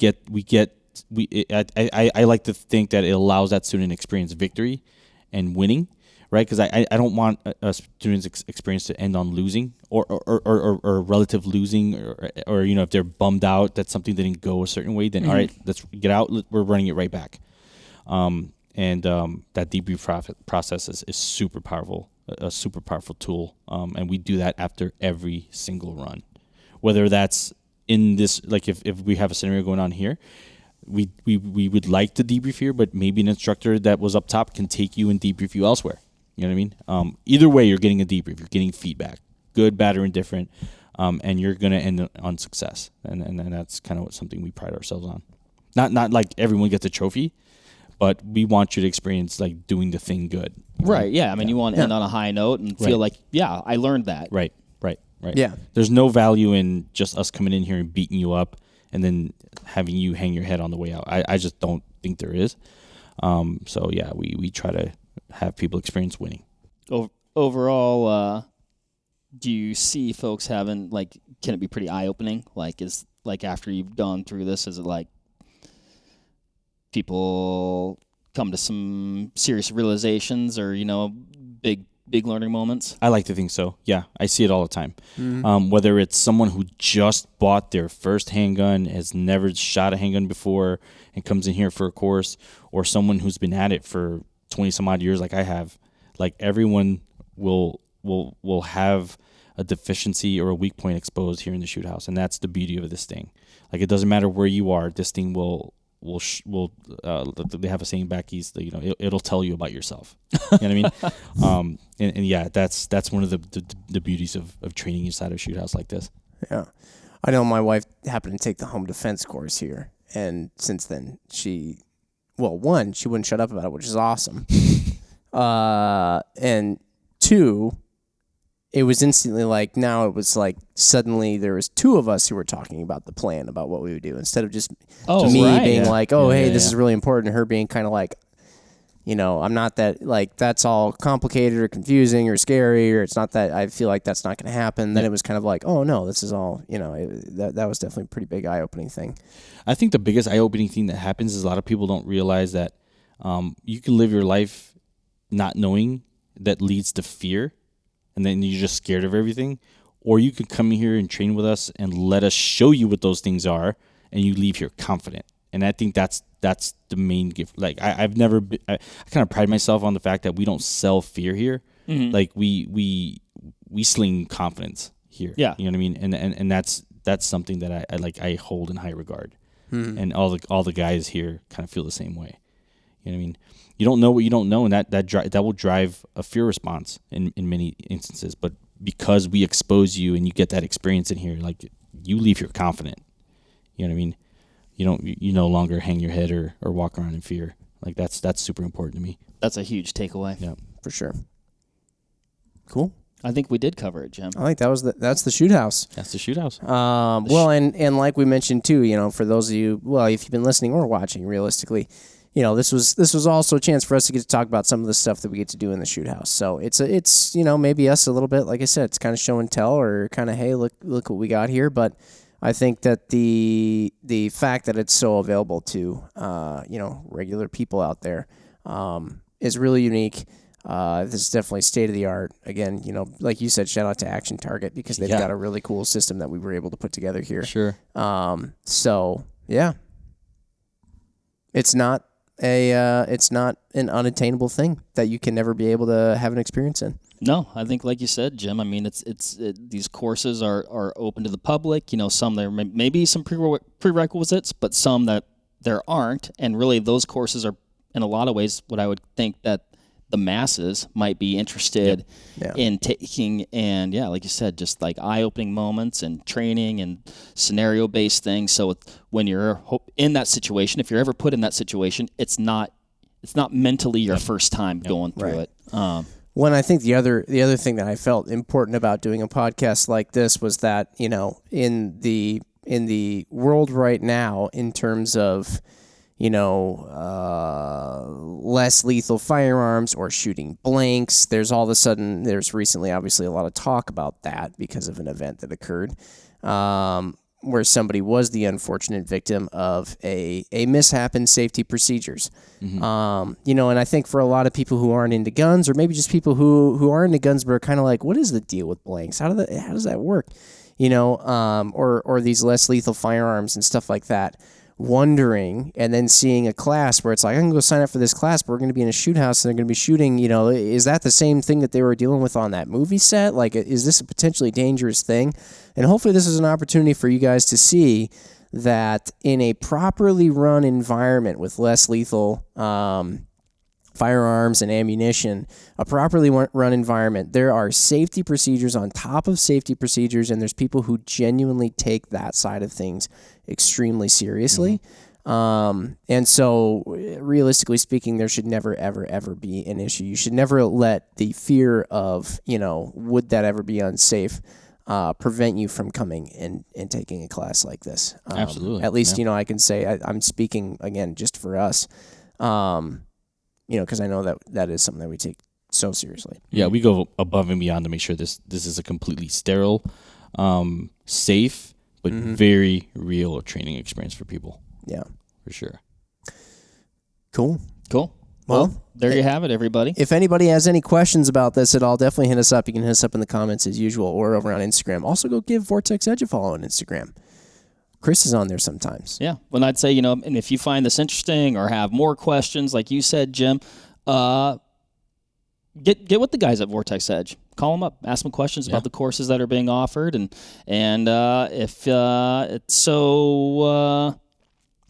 like to think that it allows that student to experience victory and winning, right? Because I don't want a student's experience to end on losing or relative losing or if they're bummed out that something didn't go a certain way, then all right, let's get out. We're running it right back. And that debrief process is super powerful. A super powerful tool, and we do that after every single run. Whether that's in this, like if we have a scenario going on here, we would like to debrief here, but maybe an instructor that was up top can take you and debrief you elsewhere. You know what I mean? Either way, you're getting a debrief. You're getting feedback, good, bad, or indifferent, and you're going to end on success. And that's kind of something we pride ourselves on. Not like everyone gets a trophy, but we want you to experience like doing the thing good. Right. Yeah. I mean, you want to end on a high note and feel like, yeah, I learned that. Right. Yeah. There's no value in just us coming in here and beating you up and then having you hang your head on the way out. I just don't think there is. So yeah, we try to have people experience winning. Overall, do you see folks having can it be pretty eye opening? Is after you've gone through this, is it like people come to some serious realizations or, big learning moments? I like to think so. Yeah, I see it all the time. Whether it's someone who just bought their first handgun, has never shot a handgun before, and comes in here for a course, or someone who's been at it for 20 some odd years like I have, like everyone will have a deficiency or a weak point exposed here in the shoot house. And that's the beauty of this thing. Like, it doesn't matter where you are, this thing will they have a saying back east, it'll tell you about yourself. You know what I mean? And yeah, that's one of the beauties of training inside of a shoot house like this. Yeah. I know my wife happened to take the home defense course here, and since then she wouldn't shut up about it, which is awesome. And two, it was instantly like, now it was like suddenly there was two of us who were talking about the plan, about what we would do, instead of just me being like, this is really important, and her being kind of like, I'm not that, like, that's all complicated or confusing or scary, or it's not that I feel like that's not going to happen. Then it was kind of like, oh no, this is all, that was definitely a pretty big eye-opening thing. I think the biggest eye-opening thing that happens is a lot of people don't realize that you can live your life not knowing, that leads to fear, and then you're just scared of everything. Or you can come here and train with us and let us show you what those things are, and you leave here confident. And I think that's the main gift. Like, I've never been, I kind of pride myself on the fact that we don't sell fear here. Mm-hmm. Like, we sling confidence here. Yeah. You know what I mean? And that's something that I hold in high regard. Mm-hmm. And all the guys here kind of feel the same way. You know what I mean? You don't know what you don't know, and that will drive a fear response in many instances. But because we expose you and you get that experience in here, like you leave here confident. You know what I mean? You no longer hang your head or walk around in fear. Like that's super important to me. That's a huge takeaway. Yeah, For sure. Cool. I think we did cover it, Jim. I think that's the shoot house. that's the shoot house. Well, and like we mentioned too, for those of you, well, if you've been listening or watching, realistically, this was also a chance for us to get to talk about some of the stuff that we get to do in the shoot house. So it's maybe us a little bit, like I said, it's kind of show and tell, or kind of, hey, look what we got here. But I think that the fact that it's so available to regular people out there is really unique. This is definitely state of the art. Again, like you said, shout out to Action Target, because they've got a really cool system that we were able to put together here. Sure. So yeah, it's not an unattainable thing that you can never be able to have an experience in. No, I think like you said, Jim, I mean, these courses are open to the public. Some there may be some prerequisites, but some that there aren't. And really those courses are, in a lot of ways, what I would think that the masses might be interested in taking. And like you said, just like eye-opening moments and training and scenario-based things. So when you're in that situation, if you're ever put in that situation, it's not mentally your first time going through it. Well, I think the other thing that I felt important about doing a podcast like this was that, in the world right now, in terms of less lethal firearms or shooting blanks. There's recently obviously a lot of talk about that because of an event that occurred where somebody was the unfortunate victim of a mishap in safety procedures. Mm-hmm. And I think for a lot of people who aren't into guns, or maybe just people who are into guns but are kind of like, what is the deal with blanks? How does that work? Or these less lethal firearms and stuff like that. Wondering, and then seeing a class where it's like, I can go sign up for this class, but we're going to be in a shoot house and they're going to be shooting, is that the same thing that they were dealing with on that movie set? Like, is this a potentially dangerous thing? And hopefully this is an opportunity for you guys to see that in a properly run environment with less lethal firearms and ammunition, a properly run environment, there are safety procedures on top of safety procedures, and there's people who genuinely take that side of things extremely seriously. Mm-hmm. And so realistically speaking, there should never, ever, ever be an issue. You should never let the fear of, would that ever be unsafe, prevent you from coming and taking a class like this. Absolutely. At least, I can say I'm speaking again, just for us, because I know that is something that we take so seriously. Yeah, we go above and beyond to make sure this is a completely sterile, safe, but very real training experience for people. Yeah. For sure. Cool. Well, there you have it, everybody. If anybody has any questions about this at all, definitely hit us up. You can hit us up in the comments as usual, or over on Instagram. Also, go give Vortex Edge a follow on Instagram. Chris is on there sometimes. Yeah. Well, I'd say, and if you find this interesting or have more questions, like you said, Jim, get with the guys at Vortex Edge. Call them up. Ask them questions about the courses that are being offered. And if it's so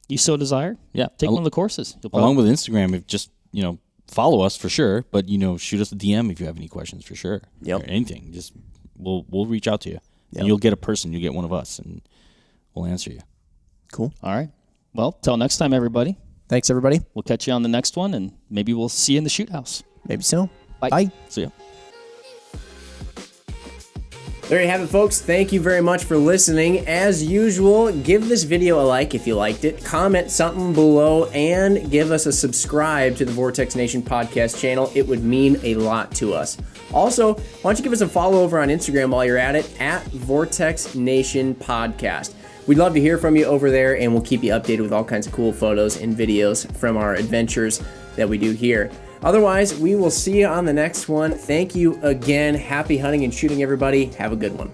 you so desire, take one of the courses. Along with Instagram, if just, follow us for sure, but, shoot us a DM if you have any questions for sure. Yep. Or anything. Just we'll reach out to you. Yep. And you'll get a person. You'll get one of us, and we'll answer you. Cool. All right. Well, till next time, everybody. Thanks, everybody. We'll catch you on the next one, and maybe we'll see you in the shoot house. Maybe so. Bye. Bye. See ya. There you have it, folks. Thank you very much for listening. As usual, give this video a like if you liked it, comment something below, and give us a subscribe to the Vortex Nation podcast channel. It would mean a lot to us. Also, why don't you give us a follow over on Instagram while you're at it, at Vortex Nation Podcast. We'd love to hear from you over there, and we'll keep you updated with all kinds of cool photos and videos from our adventures that we do here. Otherwise, we will see you on the next one. Thank you again. Happy hunting and shooting, everybody. Have a good one.